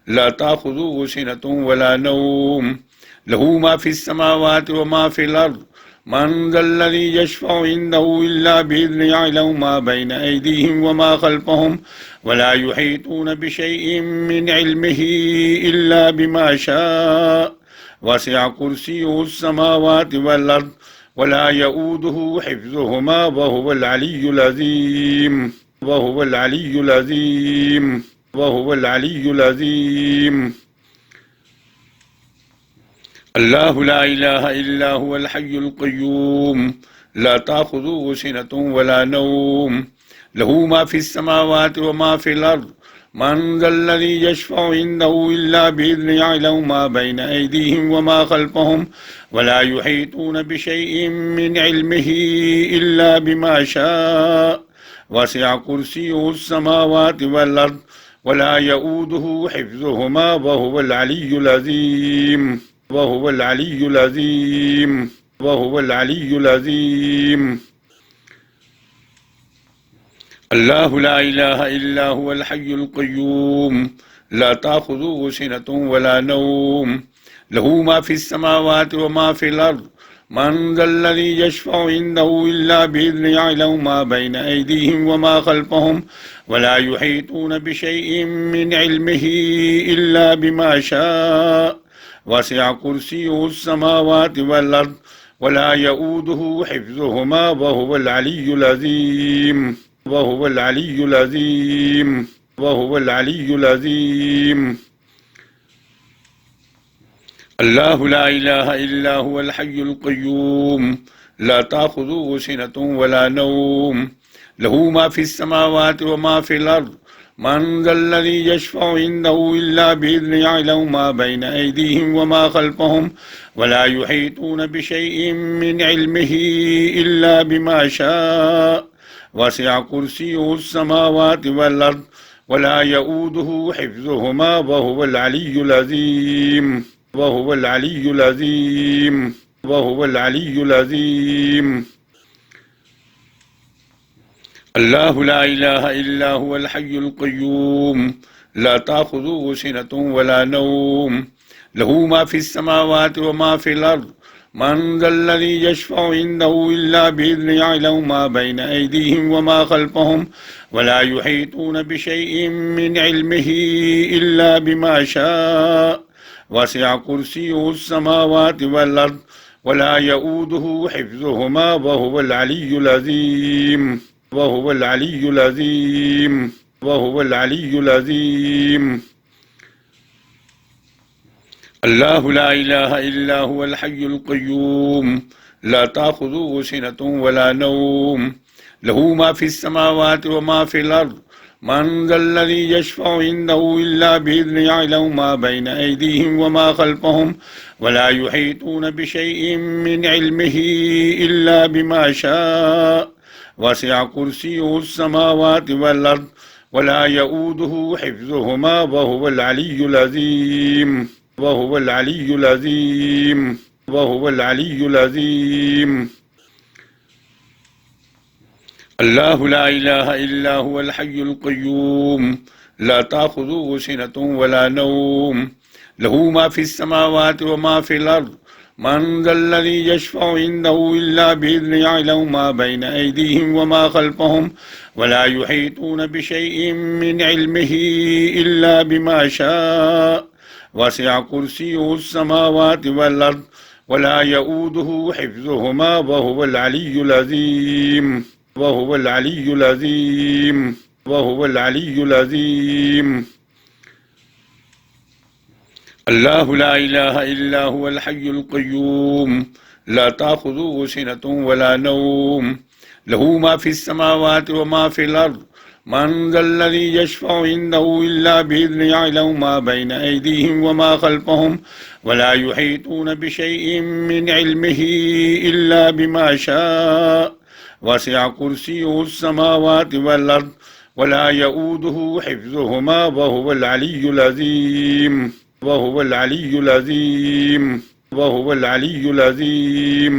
ला ताख़ुज़ुहु सिनतुन वला नौम लहू मा फ़िस समावाति व मा फ़िल अर्ज़ मन ज़ल्लज़ी यशफ़अु इंदहु इल्ला बिइज़्निही यअलमु मा बैना अयदीहिम व मा ख़ल्फ़हुम वला युहीतूना बिशैइन मिन इल्मिही इल्ला बिमा शाअ वसिअ कुर्सियुहुस समावाति वल अर्ज़ वला यऊदुहु हिफ़्ज़ुहुमा व हुवल अलिय्युल अज़ीम वहुवल अलिय्युल अज़ीम वहुवल अलिय्युल अज़ीम। अल्लाहु ला इलाहा इल्ला हुवल हय्युल क़य्यूम ला ताख़ुज़ुहु सिनतुन वला नौम लहू मा फ़िस समावाति व मा फ़िल अर्ज़ मन ज़ल्लज़ी यशफ़अु इंदहु इल्ला बिइज़्निही यअलमु मा बैन अयदीहिम व मा ख़ल्फ़हुम वला युहीतून बिशैइन मिन इल्मिही इल्ला बिमा शाअ वसिअ कुर्सियुहुस समावाति वल अर्ज़ वला यऊदुहु हिफ़्ज़ुहुमा व हुवल अलिय्युल अज़ीम वहुवल अलिय्युल अज़ीम वहुवल अलिय्युल अज़ीम। अल्लाहु ला इलाहा इल्ला हुवल हय्युल क़य्यूम ला ताख़ुज़ुहु सिनतुन वला नौम लहू मा फ़िस समावाति व मा फ़िल अर्ज़ मन ज़ल्लज़ी यशफ़अु इंदहु इल्ला बिइज़्निही यअलमु मा बैन अयदीहिम व मा ख़ल्फ़हुम वला युहीतून बिशैइन मिन इल्मिही इल्ला बिमा शाअ वसिअ कुर्सियुहुस समावाति वल अर्ज़ वला यऊदुहु हिफ़्ज़ुहुमा व हुवल अलिय्युल अज़ीम वहुवल अलिय्युल अज़ीम वहुवल अलिय्युल अज़ीम। अल्लाहु ला इलाहा इल्ला हुवल हय्युल क़य्यूम ला ताख़ुज़ुहु सिनतुन वला नौम लहू मा फ़िस समावाति व मा फ़िल अर्ज़ मन ज़ल्लज़ी यशफ़अु इंदहु इल्ला बिइज़्निही यअलमु मा बैन अयदीहिम व मा ख़ल्फ़हुम वला युहीतून बिशैइन मिन इल्मिही इल्ला बिमा शाअ वसिअ कुर्सियुहुस समावाति वल अर्ज़ वला यऊदुहु हिफ़्ज़ुहुमा व हुवल अलिय्युल अज़ीम वहुवल अलिय्युल अज़ीम वहुवल अलिय्युल अज़ीम। अल्लाहु ला इलाहा इल्ला हुवल हय्युल क़य्यूम ला ताख़ुज़ुहु सिनतुन वला नौम लहू मा फ़िस समावाति व मा फ़िल अर्ज़ मन ज़ल्लज़ी यशफ़अु इंदहु इल्ला बिइज़्निही यअलमु मा बैन अयदीहिम व मा ख़ल्फ़हुम वला युहीतून बिशैइन मिन इल्मिही इल्ला बिमा शाअ वसिअ कुर्सियुहुस समावाति वल अर्ज़ वला यऊदुहु हिफ़्ज़ुहुमा व हुवल अलिय्युल अज़ीम वहुवल अलिय्युल अज़ीम वहुवल अलिय्युल अज़ीम। अल्लाहु ला इलाहा इल्ला हुवल हय्युल क़य्यूम ला ताख़ुज़ुहु सिनतुन वला नौम लहू मा फ़िस समावाति व मा फ़िल अर्ज़ मन ज़ल्लज़ी यशफ़अु इंदहु इल्ला बिइज़्निही यअलमु मा बैन अयदीहिम व मा ख़ल्फ़हुम वला युहीतून बिशैइन मिन इल्मिही इल्ला बिमा शाअ वसिअ कुर्सियुहुस समावाति वल अर्ज़ वला यऊदुहु हिफ़्ज़ुहुमा व हुवल अलिय्युल अज़ीम वहुवल अलिय्युल अज़ीम वहुवल अलिय्युल अज़ीम। अल्लाहु ला इलाहा इल्ला हुवल हय्युल क़य्यूम ला ताख़ुज़ुहु सिनतुन वला नौम लहू मा फ़िस समावाति व मा फ़िल अर्ज़ मन ज़ल्लज़ी यशफ़अु इंदहु इल्ला बिइज़्निही यअलमु मा बैन अयदीहिम व मा ख़ल्फ़हुम वला युहीतून बिशैइन मिन इल्मिही इल्ला बिमा शाअ वसिअ कुर्सियुहुस समावाति वल अर्ज़ वला यऊदुहु हिफ़्ज़ुहुमा व हुवल अलिय्युल अज़ीम वहुवल अलिय्युल अज़ीम वहुवल अलिय्युल अज़ीम। अल्लाहु ला इलाहा इल्ला हुवल हय्युल क़य्यूम ला ताख़ुज़ुहु सिनतुन वला नौम लहू मा फ़िस समावाति व मा फ़िल अर्ज़ मन ज़ल्लज़ी यशफ़अु इंदहु इल्ला बिइज़्निही यअलमु मा बैन अयदीहिम व मा ख़ल्फ़हुम वला युहीतून बिशैइन मिन इल्मिही इल्ला बिमा शाअ वसिअ कुर्सियुहुस समावाति वल अर्ज़ वला यऊदुहु हिफ़्ज़ुहुमा व हुवल अलिय्युल अज़ीम वहुवल अलिय्युल अज़ीम वहुवल अलिय्युल अज़ीम।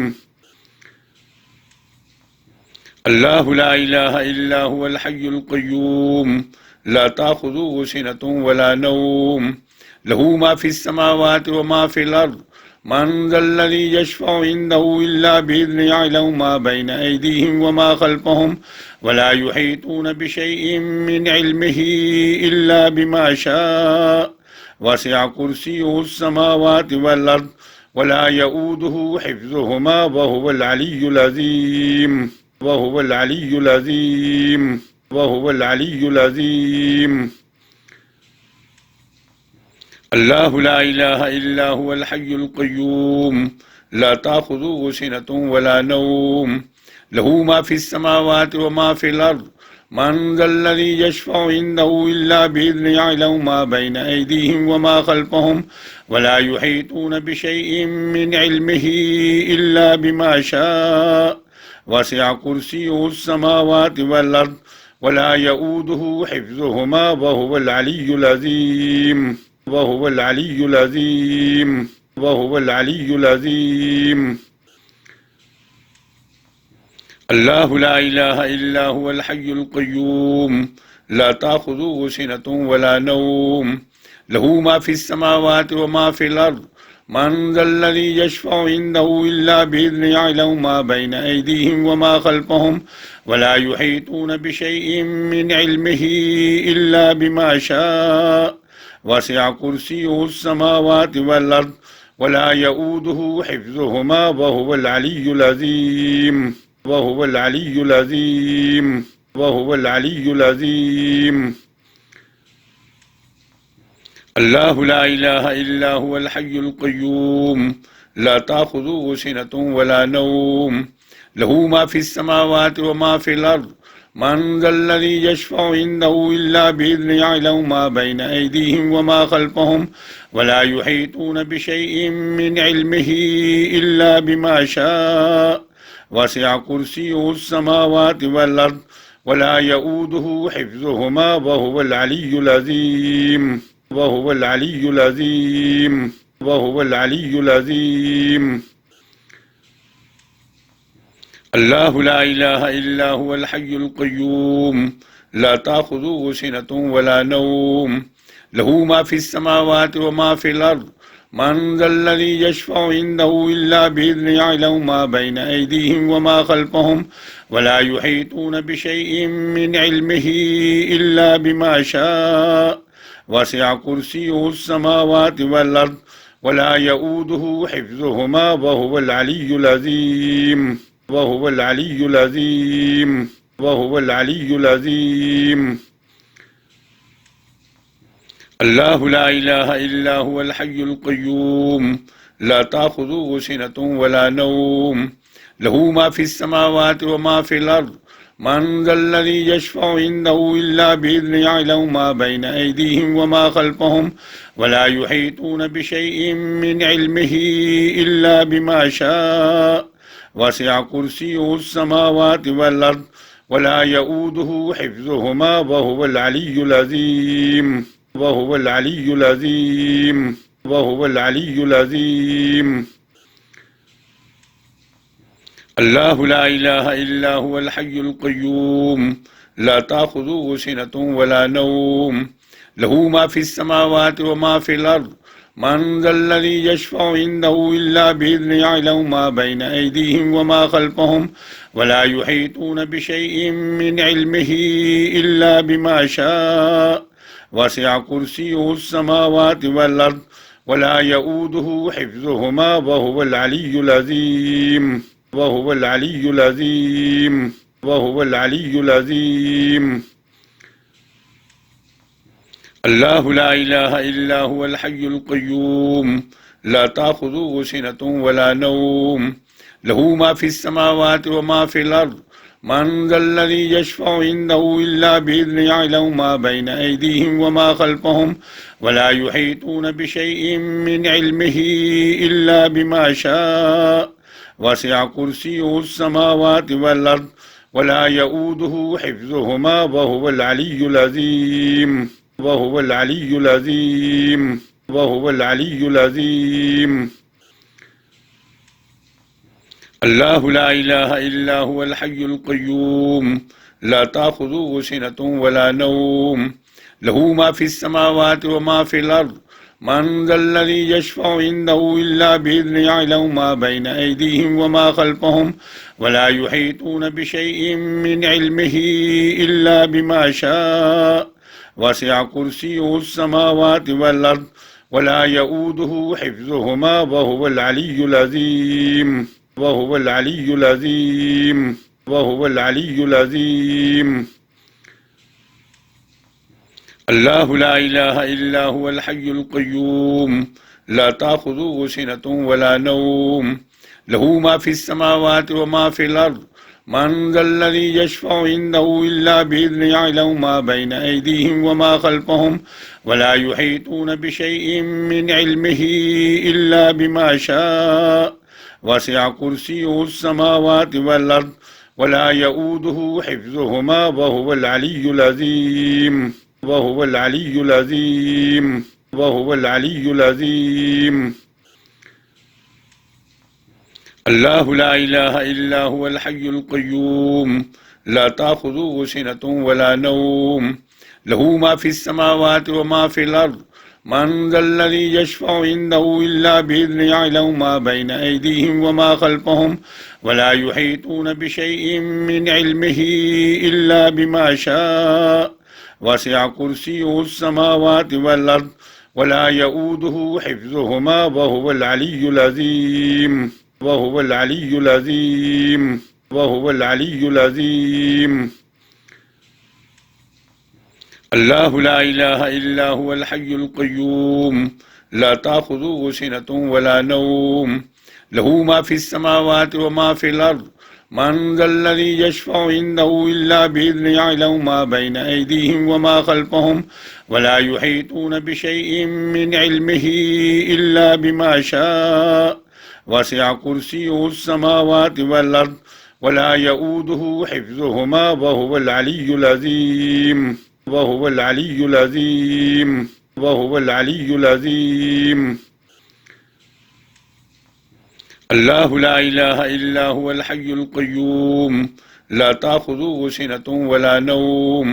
अल्लाहु ला इलाहा इल्ला हुवल हय्युल क़य्यूम ला ताख़ुज़ुहु सिनतुन वला नौम लहू मा फ़िस समावाति व मा फ़िल अर्ज़ मन ज़ल्लज़ी यशफ़अु इंदहु इल्ला बिइज़्निही यअलमु मा बैन अयदीहिम व मा ख़ल्फ़हुम वला युहीतून बिशैइन मिन इल्मिही इल्ला बिमा शाअ वसिअ कुर्सियुहुस समावाति वल अर्ज़ वला यऊदुहु हिफ़्ज़ुहुमा व हुवल अलिय्युल अज़ीम वहुवल अलिय्युल अज़ीम वहुवल अलिय्युल अज़ीम। अल्लाहु ला इलाहा इल्ला हुवल हय्युल क़य्यूम ला ताख़ुज़ुहु सिनतुन वला नौम लहू मा फ़िस समावाति व मा फ़िल अर्ज़ मन ज़ल्लज़ी यशफ़अु इंदहु इल्ला बिइज़्निही यअलमु मा बैना अयदीहिम व मा ख़ल्फ़हुम वला युहीतून बिशैइन मिन इल्मिही इल्ला बिमा शाअ वसिअ कुर्सियुहुस समावाति वल अर्ज़ वला यऊदुहु हिफ़्ज़ुहुमा व हुवल अलिय्युल अज़ीम वहुवल अलिय्युल अज़ीम वहुवल अलिय्युल अज़ीम। अल्लाहु ला इलाहा इल्ला हुवल हय्युल क़य्यूम ला ताख़ुज़ुहु सिनतुन वला नौम लहू मा फ़िस समावाति व मा फ़िल अर्ज़ मन ज़ल्लज़ी यशफ़अु इंदहु इल्ला बिइज़्निही यअलमु मा बैना अयदीहिम व मा ख़ल्फ़हुम वला युहीतून बिशैइन मिन इल्मिही इल्ला बिमा शाअ वसिअ कुर्सियुहुस समावाति वल अर्ज़ वला यऊदुहु हिफ़्ज़ुहुमा व हुवल अलिय्युल अज़ीम वहुवल अलिय्युल अज़ीम वहुवल अलिय्युल अज़ीम। अल्लाहु ला इलाहा इल्ला हुवल हय्युल क़य्यूम ला ताख़ुज़ुहु सिनतुन वला नौम लहू मा फ़िस समावाति व मा फ़िल अर्ज़ मन ज़ल्लज़ी यशफ़अु इंदहु इल्ला बिइज़्निही यअलमु मा बैना अयदीहिम व मा ख़ल्फ़हुम वला युहीतून बिशैइन मिन इल्मिही इल्ला बिमा शाअ वसिअ कुर्सियुहुस समावाति वल अर्ज़ वला यऊदुहु हिफ़्ज़ुहुमा व हुवल अलिय्युल अज़ीम वहुवल अलिय्युल अज़ीम वहुवल अलिय्युल अज़ीम। अल्लाहु ला इलाहा इल्ला हुवल हय्युल क़य्यूम ला ताख़ुज़ुहु सिनतुन वला नौम लहू मा फ़िस समावाति व मा फ़िल अर्ज़ मन ज़ल्लज़ी यशफ़अु इंदहु इल्ला बिइज़्निही यअलमु मा बैना अयदीहिम व मा ख़ल्फ़हुम वला युहीतून बिशैइन मिन इल्मिही इल्ला बिमा शाअ वसिअ कुर्सियुहुस समावाति वल अर्ज़ वला यऊदुहु हिफ़्ज़ुहुमा व हुवल अलिय्युल अज़ीम वहुवल अलिय्युल अज़ीम वहुवल अलिय्युल अज़ीम। अल्लाहु ला इलाहा इल्ला हुवल हय्युल क़य्यूम ला ताख़ुज़ुहु सिनतुन वला नौम लहू मा फ़िस समावाति व मा फ़िल अर्ज़ मन ज़ल्लज़ी यशफ़अु इंदहु इल्ला बिइज़्निही यअलमु मा बैना अयदीहिम व मा ख़ल्फ़हुम वला युहीतून बिशैइन मिन इल्मिही इल्ला बिमा शाअ वसिअ कुर्सियुहुस समावाति वल अर्ज़ वला यऊदुहु हिफ़्ज़ुहुमा व हुवल अलिय्युल अज़ीम वहुवल अलिय्युल अज़ीम वहुवल अलिय्युल अज़ीम। अल्लाहु ला इलाहा इल्ला हुवल हय्युल क़य्यूम ला ताख़ुज़ुहु सिनतुन वला नौम लहू मा फ़िस समावाति व मा फ़िल अर्ज़ मन ज़ल्लज़ी यशफ़अु इंदहु इल्ला बिइज़्निही यअलमु मा बैना अयदीहिम व मा ख़ल्फ़हुम वला युहीतून बिशैइन मिन इल्मिही इल्ला बिमा शाअ वसिअ कुर्सियुहुस समावाति वल अर्ज़ वला यऊदुहु हिफ़्ज़ुहुमा व हुवल अलिय्युल अज़ीम वहुवल अलिय्युल अज़ीम वहुवल अलिय्युल अज़ीम। अल्लाहु ला इलाहा इल्ला हुवल हय्युल क़य्यूम ला ताख़ुज़ुहु सिनतुन वला नौम लहू मा फ़िस समावाति व मा फ़िल अर्ज़ मन ज़ल्लज़ी यशफ़अु इंदहु इल्ला बिइज़्निही यअलमु मा बैना अयदीहिम व मा ख़ल्फ़हुम वला युहीतून बिशैइन मिन इल्मिही इल्ला बिमा शाअ वसिअ कुर्सियुहुस समावाति वल अर्ज़ वला यऊदुहु हिफ़्ज़ुहुमा व हुवल अलिय्युल अज़ीम वहुवल अलिय्युल अज़ीम वहुवल अलिय्युल अज़ीम। अल्लाहु ला इलाहा इल्ला हुवल हय्युल क़य्यूम ला ताख़ुज़ुहु सिनतुन वला नौम लहू मा फ़िस समावाति व मा फ़िल अर्ज़ मन ज़ल्लज़ी यशफ़अु इंदहु इल्ला बिइज़्निही यअलमु मा बैना अयदीहिम व मा ख़ल्फ़हुम वला युहीतून बिशैइन मिन इल्मिही इल्ला बिमा शाअ वसिअ कुर्सियुहुस समावाति वल अर्ज़ वला यऊदुहु हिफ़्ज़ुहुमा व हुवल अलिय्युल अज़ीम वहुवल अलिय्युल अज़ीम वहुवल अलिय्युल अज़ीम। अल्लाहु ला इलाहा इल्ला हुवल हय्युल क़य्यूम ला ताख़ुज़ुहु सिनतुन वला नौम लहू मा फ़िस समावाति व मा फ़िल अर्ज़ मन ज़ल्लज़ी यशफ़अु इंदहु इल्ला बिइज़्निही यअलमु मा बैन अयदीहिम व मा ख़ल्फ़हुम वला युहीतून बिशैइन मिन इल्मिही इल्ला बिमा शाअ वसिअ कुर्सियुहुस समावाति वल अर्ज़ वला यऊदुहु हिफ़्ज़ुहुमा व हुवल अलिय्युल अज़ीम वहुवल अलिय्युल अज़ीम वहुवल अलिय्युल अज़ीम। अल्लाहु ला इलाहा इल्ला हुवल हय्युल क़य्यूम ला ताख़ुज़ुहु सिनतुन वला नौम लहू मा फ़िस समावाति व मा फ़िल अर्ज़ मन ज़ल्लज़ी यशफ़अु इंदहु इल्ला बिइज़्निही यअलमु मा बैन अयदीहिम व मा ख़ल्फ़हुम वला युहीतून बिशैइन मिन इल्मिही इल्ला बिमा शाअ वसिअ कुर्सियुहुस समावाति वल अर्ज़ वला यऊदुहु हिफ़्ज़ुहुमा व हुवल अलिय्युल अज़ीम वहुवल अलिय्युल अज़ीम वहुवल अलिय्युल अज़ीम। अल्लाहु ला इलाहा इल्ला हुवल हय्युल क़य्यूम ला ताख़ुज़ुहु सिनतुन वला नौम लहू मा फ़िस समावाति व मा फ़िल अर्ज़ मन ज़ल्लज़ी यशफ़अु इंदहु इल्ला बिइज़्निही यअलमु मा बैन अयदीहिम व मा ख़ल्फ़हुम वला युहीतून बिशैइन मिन इल्मिही इल्ला बिमा शाअ वसिअ कुर्सियुहुस समावाति वल अर्ज़ वला यऊदुहु हिफ़्ज़ुहुमा व हुवल अलिय्युल अज़ीम वहुवल अलिय्युल अज़ीम वहुवल अलिय्युल अज़ीम। अल्लाहु ला इलाहा इल्ला हुवल हय्युल क़य्यूम ला ताख़ुज़ुहु सिनतुन वला नौम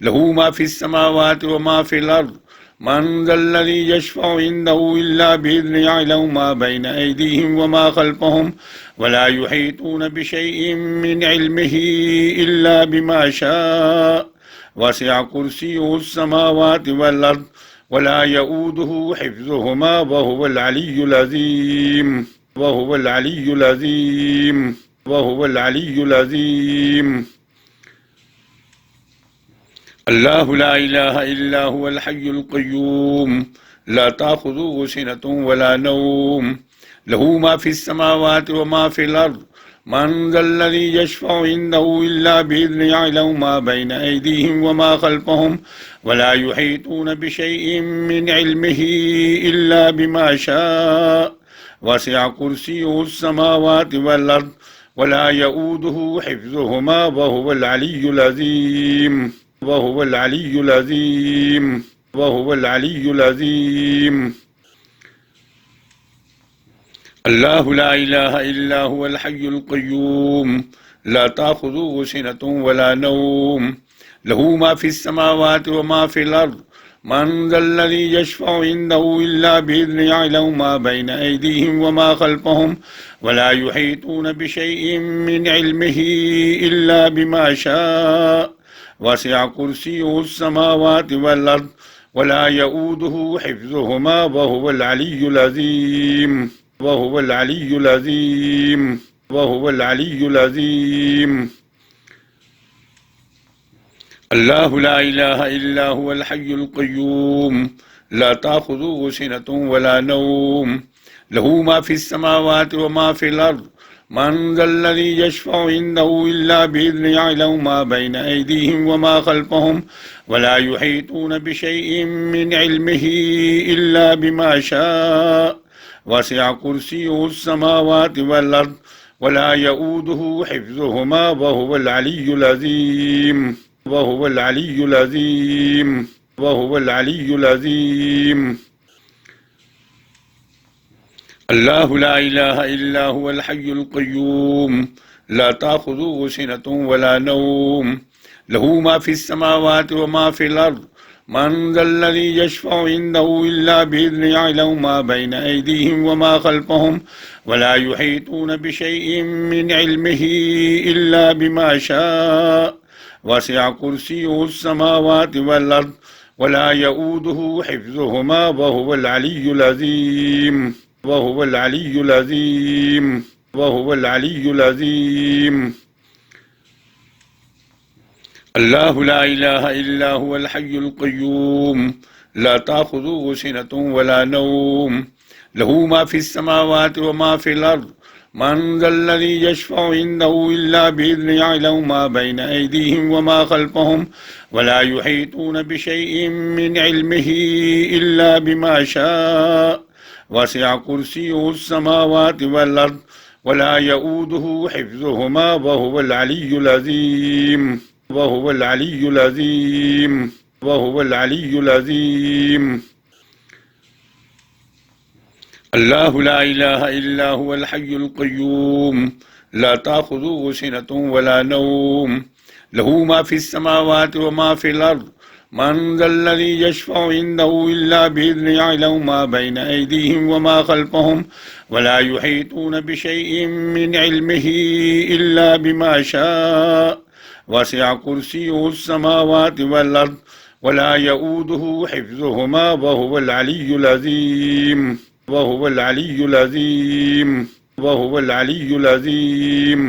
लहू मा फ़िस समावाति व मा फ़िल अर्ज़ मन ज़ल्लज़ी यशफ़अु इंदहु इल्ला बिइज़्निही यअलमु मा बैन अयदीहिम व मा ख़ल्फ़हुम वला युहीतून बिशैइन मिन इल्मिही इल्ला बिमा शाअ वसिअ कुर्सियुहुस समावाति वल अर्ज़ वला यऊदुहु हिफ़्ज़ुहुमा व हुवल अलिय्युल अज़ीम वहुवल अलिय्युल अज़ीम वहुवल अलिय्युल अज़ीम। अल्लाहु ला इलाहा इल्ला हुवल हय्युल क़य्यूम ला ताख़ुज़ुहु सिनतुन वला नौम लहू मा फ़िस समावाति व मा फ़िल अर्ज़ मन ज़ल्लज़ी यशफ़अु इंदहु इल्ला बिइज़्निही यअलमु मा बैन अयदीहिम व मा ख़ल्फ़हुम वला युहीतून बिशैइन मिन इल्मिही इल्ला बिमा शाअ वसिअ कुर्सियुहुस समावाति वल अर्ज़ वला यऊदुहु हिफ़्ज़ुहुमा व हुवल अलिय्युल अज़ीम वहुवल अलिय्युल अज़ीम वहुवल अलिय्युल अज़ीम। अल्लाहु ला इलाहा इल्ला हुवल हय्युल क़य्यूम ला ताख़ुज़ुहु सिनतुन वला नौम लहू मा फ़िस समावाति व मा फ़िल अर्ज़ मन ज़ल्लज़ी यशफ़अु इंदहु इल्ला बिइज़्निही यअलमु मा बैन अयदीहिम व मा ख़ल्फ़हुम वला युहीतून बिशैइन मिन इल्मिही इल्ला बिमा शाअ वसिअ कुर्सियुहुस समावाति वल अर्ज़ वला यऊदुहु हिफ़्ज़ुहुमा व हुवल अलिय्युल अज़ीम वहुवल अलिय्युल अज़ीम वहुवल अलिय्युल अज़ीम। अल्लाहु ला इलाहा इल्ला हुवल हय्युल क़य्यूम ला ताख़ुज़ुहु सिनतुन वला नौम लहू मा फ़िस समावाति व मा फ़िल अर्ज़ मन ज़ल्लज़ी यशफ़अु इंदहु इल्ला बिइज़्निही यअलमु मा बैन अयदीहिम व मा ख़ल्फ़हुम वला युहीतून बिशैइन मिन इल्मिही इल्ला बिमा शाअ वसिअ कुर्सियुहुस समावाति वल अर्ज़ वला यऊदुहु हिफ़्ज़ुहुमा व हुवल अलिय्युल अज़ीम वहुवल अलिय्युल अज़ीम वहुवल अलिय्युल अज़ीम। अल्लाहु ला इलाहा इल्ला हुवल हय्युल क़य्यूम ला ताख़ुज़ुहु सिनतुन वला नौम लहू मा फ़िस समावाति व मा फ़िल अर्ज़ मन ज़ल्लज़ी यशफ़अु इंदहु इल्ला बिइज़्निही यअलमु मा बैन अयदीहिम व मा ख़ल्फ़हुम वला युहीतून बिशैइन मिन इल्मिही इल्ला बिमा शाअ वसिअ कुर्सियुहुस समावाति वल अर्ज़ वला यऊदुहु हिफ़्ज़ुहुमा व हुवल अलिय्युल अज़ीम वहुवल अलिय्युल अज़ीम वहुवल अलिय्युल अज़ीम। अल्लाहु ला इलाहा इल्ला हुवल हय्युल क़य्यूम ला ताख़ुज़ुहु सिनतुन वला नौम लहू मा फ़िस समावाति व मा फ़िल अर्ज़ मन ज़ल्लज़ी यशफ़अु इंदहु इल्ला बिइज़्निही यअलमु मा बैन अयदीहिम व मा ख़ल्फ़हुम वला युहीतून बिशैइन मिन इल्मिही इल्ला बिमा शाअ वसिअ कुर्सियुहुस समावाति वल अर्ज़ वला यऊदुहु हिफ़्ज़ुहुमा व हुवल अलिय्युल अज़ीम वहुवल अलिय्युल अज़ीम वहुवल अलिय्युल अज़ीम। अल्लाहु ला इलाहा इल्ला हुवल हय्युल क़य्यूम ला ताख़ुज़ुहु सिनतुन वला नौम लहू मा फ़िस समावाति व मा फ़िल अर्ज़ मन ज़ल्लज़ी यशफ़अु इंदहु इल्ला बिइज़्निही यअलमु मा बैन अयदीहिम व मा ख़ल्फ़हुम वला युहीतून बिशैइन मिन इल्मिही इल्ला बिमा शाअ वसिअ कुर्सियुहुस समावाति वल अर्ज़ वला यऊदुहु हिफ़्ज़ुहुमा व हुवल अलिय्युल अज़ीम वहुवल अलिय्युल अज़ीम वहुवल अलिय्युल अज़ीम।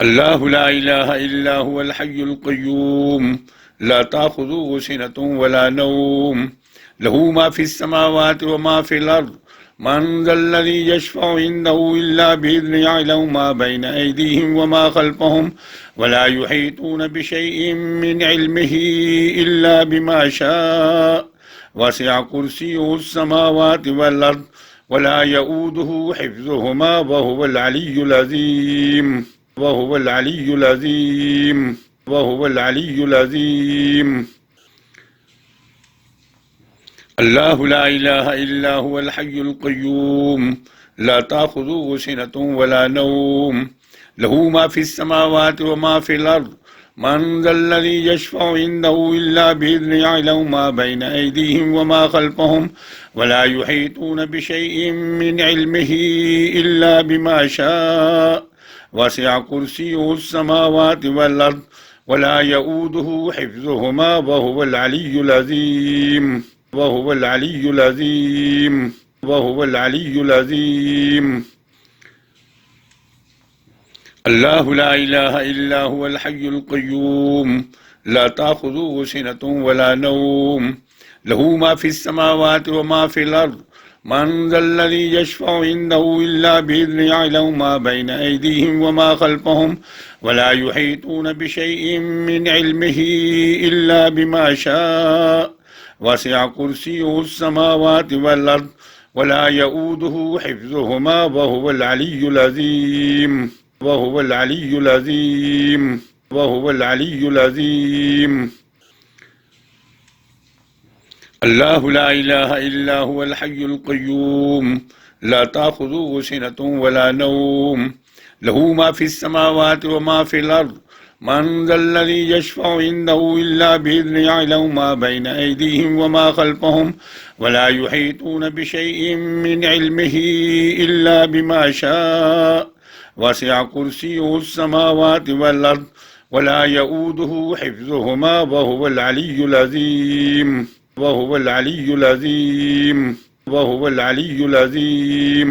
अल्लाहु ला इलाहा इल्ला हुवल हय्युल क़य्यूम ला ताख़ुज़ुहु सिनतुन वला नौम लहू मा फ़िस समावाति व मा फ़िल अर्ज़ मन ज़ल्लज़ी यशफ़अु इंदहु इल्ला बिइज़्निही यअलमु मा बैन अयदीहिम व मा ख़ल्फ़हुम वला युहीतून बिशैइन मिन इल्मिही इल्ला बिमा शाअ वसिअ कुर्सियुहुस समावाति वल अर्ज़ वला यऊदुहु हिफ़्ज़ुहुमा व हुवल अलिय्युल अज़ीम वहुवल अलिय्युल अज़ीम वहुवल अलिय्युल अज़ीम। अल्लाहु ला इलाहा इल्ला हुवल हय्युल क़य्यूम ला ताख़ुज़ुहु सिनतुन वला नौम लहू मा फ़िस समावाति व मा फ़िल अर्ज़ मन ज़ल्लज़ी यशफ़अु इंदहु इल्ला बिइज़्निही यअलमु मा बैन अयदीहिम व मा ख़ल्फ़हुम वला युहीतून बिशैइन मिन इल्मिही इल्ला बिमा शाअ वसिअ कुर्सियुहुस समावाति वल अर्ज़ वला यऊदुहु हिफ़्ज़ुहुमा व हुवल अलिय्युल अज़ीम वहुवल अलिय्युल अज़ीम वहुवल अलिय्युल अज़ीम। अल्लाहु ला इलाहा इल्ला हुवल हय्युल क़य्यूम ला ताख़ुज़ुहु सिनतुन वला नौम लहू मा फ़िस समावाति व मा फ़िल अर्ज़ मन ज़ल्लज़ी यशफ़अु इंदहु इल्ला बिइज़्निही यअलमु मा बैन अयदीहिम व मा ख़ल्फ़हुम वला युहीतून बिशैइन मिन इल्मिही इल्ला बिमा शाअ वसिअ कुर्सियुहुस समावाति वल अर्ज़ वला यऊदुहु हिफ़्ज़ुहुमा व हुवल अलिय्युल अज़ीम वहुवल अलिय्युल अज़ीम वहुवल अलिय्युल अज़ीम। अल्लाहु ला इलाहा इल्ला हुवल हय्युल क़य्यूम ला ताख़ुज़ुहु सिनतुन वला नौम लहू मा फ़िस समावाति व मा फ़िल अर्ज़ मन ज़ल्लज़ी यशफ़अु इंदहु इल्ला बिइज़्निही यअलमु मा बैन अयदीहिम व मा ख़ल्फ़हुम वला युहीतून बिशैइन मिन इल्मिही इल्ला बिमा शाअ वसिअ कुर्सियुहुस समावाति वल अर्ज़ वला यऊदुहु हिफ़्ज़ुहुमा व हुवल अलिय्युल अज़ीम वहुवल अलिय्युल अज़ीम वहुवल अलिय्युल अज़ीम।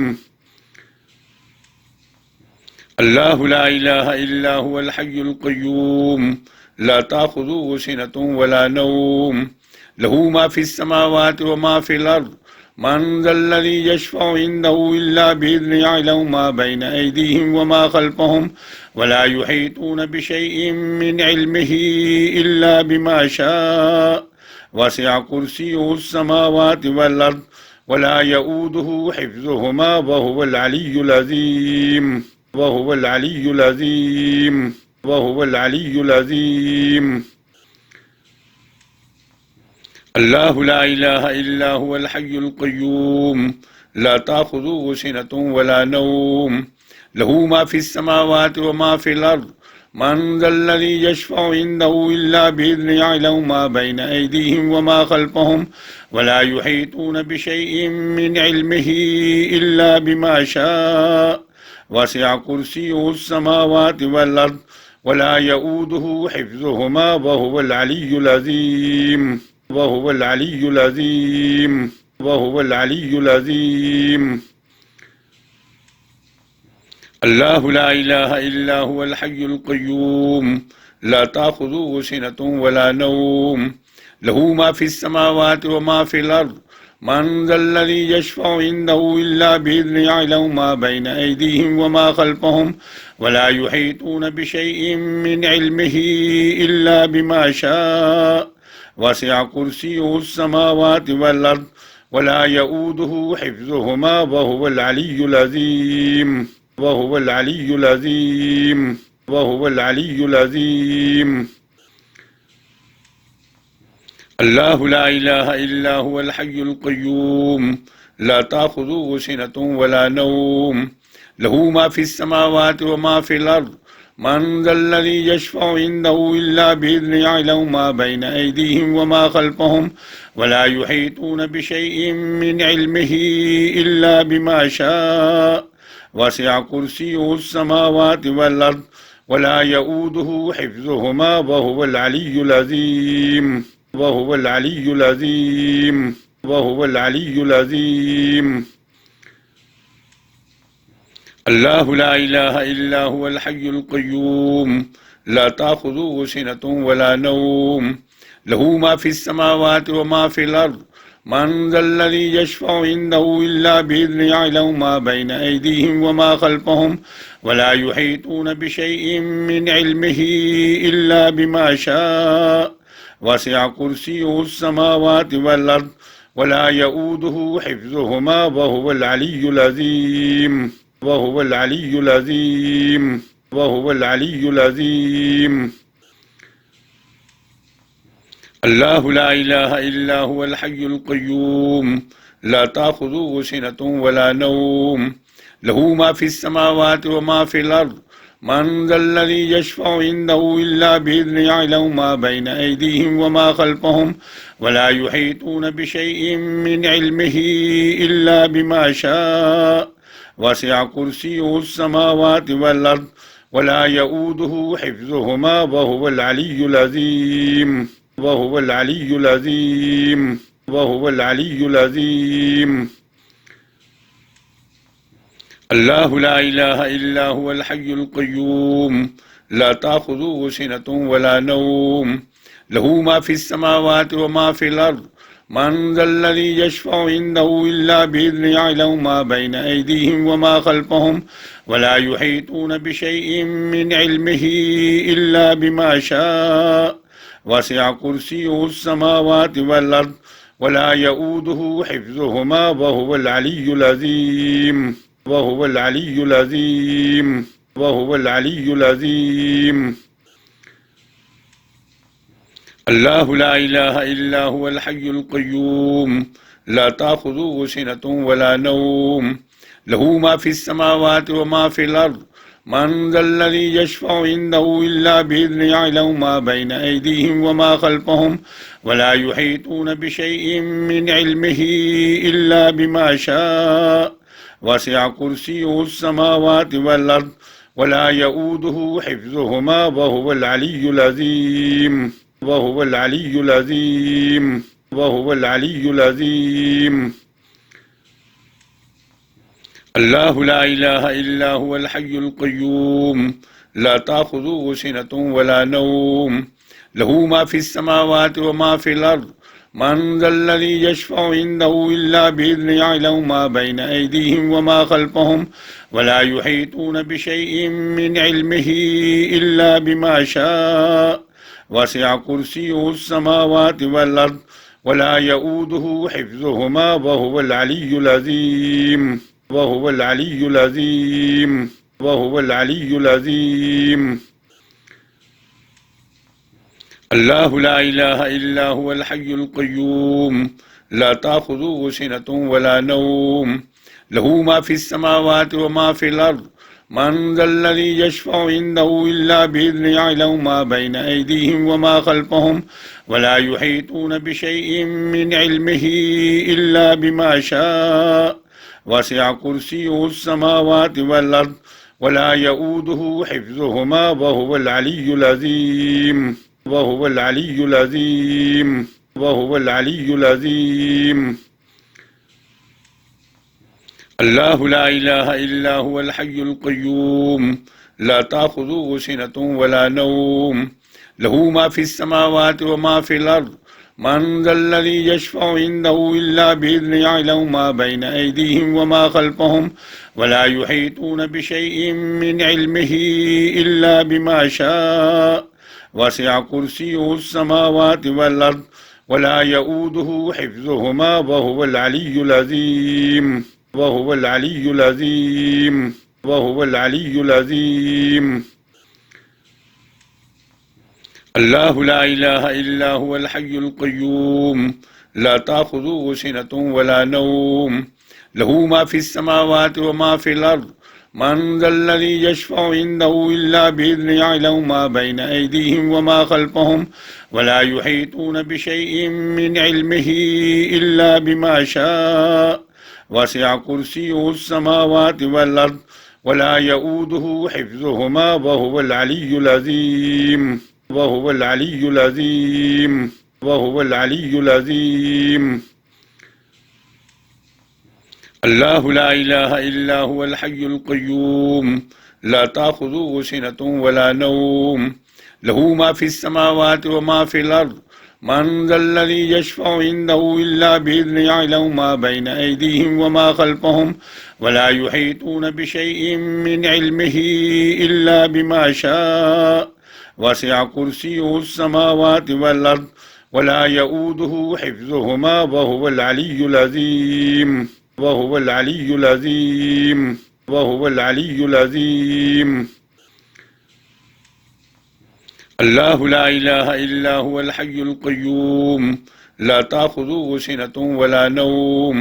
अल्लाहु ला इलाहा इल्ला हुवल हय्युल क़य्यूम ला ताख़ुज़ुहु सिनतुन वला नौम लहू मा फ़िस समावाति व मा फ़िल अर्ज़ मन ज़ल्लज़ी यशफ़अु इंदहु इल्ला बिइज़्निही यअलमु मा बैन अयदीहिम व मा ख़ल्फ़हुम वला युहीतून बिशैइन मिन इल्मिही इल्ला बिमा शाअ वसिअ कुर्सियुहुस समावाति वल अर्ज़ वला यऊदुहु हिफ़्ज़ुहुमा व हुवल अलिय्युल अज़ीम वहुवल अलिय्युल अज़ीम वहुवल अलिय्युल अज़ीम। अल्लाहु ला इलाहा इल्ला हुवल हय्युल क़य्यूम ला ताख़ुज़ुहु सिनतुन वला नौम लहू मा फ़िस समावाति व मा फ़िल अर्ज़ मन ज़ल्लज़ी यशफ़अु इंदहु इल्ला बिइज़्निही यअलमु मा बैन अयदीहिम व मा ख़ल्फ़हुम वला युहीतून बिशैइन मिन इल्मिही इल्ला बिमा शाअ वसिअ कुर्सियुहुस समावाति वल अर्ज़ वला यऊदुहु हिफ़्ज़ुहुमा व हुवल अलिय्युल अज़ीम वहुवल अलिय्युल अज़ीम वहुवल अलिय्युल अज़ीम। अल्लाहु ला इलाहा इल्ला हुवल हय्युल क़य्यूम ला ताख़ुज़ुहु सिनतुन वला नौम लहू मा फ़िस समावाति व मा फ़िल अर्ज़ मन ज़ल्लज़ी यशफ़अु इंदहु इल्ला बिइज़्निही यअलमु मा बैना अयदीहिम व मा ख़ल्फ़हुम वला युहीतून बिशैइन मिन इल्मिही इल्ला बिमा शाअ वसिअ कुर्सियुहुस समावाति वल अर्ज़ वला यऊदुहु हिफ़्ज़ुहुमा व हुवल अलिय्युल अज़ीम वहुवल अलिय्युल अज़ीम वहुवल अलिय्युल अज़ीम। अल्लाहु ला इलाहा इल्ला हुवल हय्युल क़य्यूम ला ताख़ुज़ुहु सिनतुन वला नौम लहू मा फ़िस समावाति व मा फ़िल अर्ज़ मन ज़ल्लज़ी यशफ़अु इंदहु इल्ला बिइज़्निही यअलमु मा बैना अयदीहिम व मा ख़ल्फ़हुम वला युहीतून बिशैइन मिन इल्मिही इल्ला बिमा शाअ वसिअ कुर्सियुहुस समावाति वल अर्ज़ वला यऊदुहु हिफ़्ज़ुहुमा व हुवल अलिय्युल अज़ीम वहुवल अलिय्युल अज़ीम वहुवल अलिय्युल अज़ीम। अल्लाहु ला इलाहा इल्ला हुवल हय्युल क़य्यूम ला ताख़ुज़ुहु सिनतुन वला नौम लहू मा फ़िस समावाति व मा फ़िल अर्ज़ मन ज़ल्लज़ी यशफ़अु इंदहु इल्ला बिइज़्निही यअलमु मा बैना अयदीहिम व मा ख़ल्फ़हुम वला युहीतून बिशैइन मिन इल्मिही इल्ला बिमा शाअ वसिअ कुर्सियुहुस समावाति वल अर्ज़ वला यऊदुहु हिफ़्ज़ुहुमा व हुवल अलिय्युल अज़ीम वहुवल अलिय्युल अज़ीम वहुवल अलिय्युल अज़ीम। अल्लाहु ला इलाहा इल्ला हुवल हय्युल क़य्यूम ला ताख़ुज़ुहु सिनतुन वला नौम लहू मा फ़िस समावाति व मा फ़िल अर्ज़ मन ज़ल्लज़ी यशफ़अु इंदहु इल्ला बिइज़्निही यअलमु मा बैना अयदीहिम व मा ख़ल्फ़हुम वला युहीतून बिशैइन मिन इल्मिही इल्ला बिमा शाअ वसिअ कुर्सियुहुस समावाति वल अर्ज़ वला यऊदुहु हिफ़्ज़ुहुमा व हुवल अलिय्युल अज़ीम वहुवल अलिय्युल अज़ीम वहुवल अलिय्युल अज़ीम। अल्लाहु ला इलाहा इल्ला हुवल हय्युल क़य्यूम ला ताख़ुज़ुहु सिनतुन वला नौम लहू मा फ़िस समावाति व मा फ़िल अर्ज़ मन ज़ल्लज़ी यशफ़अु इंदहु इल्ला बिइज़्निही यअलमु मा बैना अयदीहिम व मा ख़ल्फ़हुम वला युहीतून बिशैइन मिन इल्मिही इल्ला बिमा शाअ वसिअ कुर्सियुहुस समावाति वल अर्ज़ वला यऊदुहु हिफ़्ज़ुहुमा व हुवल अलिय्युल अज़ीम वहुवल अलिय्युल अज़ीम वहुवल अलिय्युल अज़ीम। अल्लाहु ला इलाहा इल्ला हुवल हय्युल क़य्यूम ला ताख़ुज़ुहु सिनतुन वला नौम लहू मा फ़िस समावाति व मा फ़िल अर्ज़ मन ज़ल्लज़ी यशफ़अु इंदहु इल्ला बिइज़्निही यअलमु मा बैना अयदीहिम व मा ख़ल्फ़हुम वला युहीतून बिशैइन मिन इल्मिही इल्ला बिमा शाअ वसिअ कुर्सियुहुस समावाति वल अर्ज़ वला यऊदुहु हिफ़्ज़ुहुमा व हुवल अलिय्युल अज़ीम वहुवल अलिय्युल अज़ीम वहुवल अलिय्युल अज़ीम। अल्लाहु ला इलाहा इल्ला हुवल हय्युल क़य्यूम ला ताख़ुज़ुहु सिनतुन वला नौम लहू मा फ़िस समावाति व मा फ़िल अर्ज़ मन ज़ल्लज़ी यशफ़अु इंदहु इल्ला बिइज़्निही यअलमु मा बैना अयदीहिम व मा ख़ल्फ़हुम वला युहीतून बिशैइन मिन इल्मिही इल्ला बिमा शाअ वसिअ कुर्सियुहुस समावाति वल अर्ज़ वला यऊदुहु हिफ़्ज़ुहुमा व हुवल अलिय्युल अज़ीम वहुवल अलिय्युल अज़ीम वहुवल अलिय्युल अज़ीम। अल्लाहु ला इलाहा इल्ला हुवल हय्युल क़य्यूम ला ताख़ुज़ुहु सिनतुन वला नौम लहू मा फ़िस समावाति व मा फ़िल अर्ज़ मन ज़ल्लज़ी यशफ़अु इंदहु इल्ला बिइज़्निही यअलमु मा बैना अयदीहिम व मा ख़ल्फ़हुम वला युहीतून बिशैइन मिन इल्मिही इल्ला बिमा शाअ वसिअ कुर्सियुहुस समावाति वल अर्ज़ वला यऊदुहु हिफ़्ज़ुहुमा व हुवल अलिय्युल अज़ीम वहुवल अलिय्युल अज़ीम वहुवल अलिय्युल अज़ीम। अल्लाहु ला इलाहा इल्ला हुवल हय्युल क़य्यूम ला ताख़ुज़ुहु सिनतुन वला नौम लहू मा फ़िस समावाति व मा फ़िल अर्ज़ मन ज़ल्लज़ी यशफ़अु इंदहु इल्ला बिइज़्निही यअलमु मा बैन अयदीहिम व मा ख़ल्फ़हुम वला युहीतून बिशैइन मिन इल्मिही इल्ला बिमा शाअ वसिअ कुर्सियुहुस समावाति वल अर्ज़ वला यऊदुहु हिफ़्ज़ुहुमा व हुवल अलिय्युल अज़ीम वहुवल अलिय्युल अज़ीम वहुवल अलिय्युल अज़ीम। अल्लाहु ला इलाहा इल्ला हुवल हय्युल क़य्यूम ला ताख़ुज़ुहु सिनतुन वला नौम लहू मा फ़िस समावाति व मा फ़िल अर्ज़ मन ज़ल्लज़ी यशफ़अु इंदहु इल्ला बिइज़्निही यअलमु मा बैन अयदीहिम व मा ख़ल्फ़हुम वला युहीतून बिशैइन मिन इल्मिही इल्ला बिमा शाअ वसिअ कुर्सियुहुस समावाति वल अर्ज़ वला यऊदुहु हिफ़्ज़ुहुमा व हुवल अलिय्युल अज़ीम वहुवल अलिय्युल अज़ीम वहुवल अलिय्युल अज़ीम। अल्लाहु ला इलाहा इल्ला हुवल हय्युल क़य्यूम ला ताख़ुज़ुहु सिनतुन वला नौम लहू मा फ़िस समावाति व मा फ़िल अर्ज़ मन ज़ल्लज़ी यशफ़अु इंदहु इल्ला बिइज़्निही यअलमु मा बैन अयदीहिम व मा ख़ल्फ़हुम वला युहीतून बिशैइन मिन इल्मिही इल्ला बिमा शाअ वसिअ कुर्सियुहुस समावाति वल अर्ज़ वला यऊदुहु हिफ़्ज़ुहुमा व हुवल अलिय्युल अज़ीम वहुवल अलिय्युल अज़ीम वहुवल अलिय्युल अज़ीम। अल्लाहु ला इलाहा इल्ला हुवल हय्युल क़य्यूम ला ताख़ुज़ुहु सिनतुन वला नौम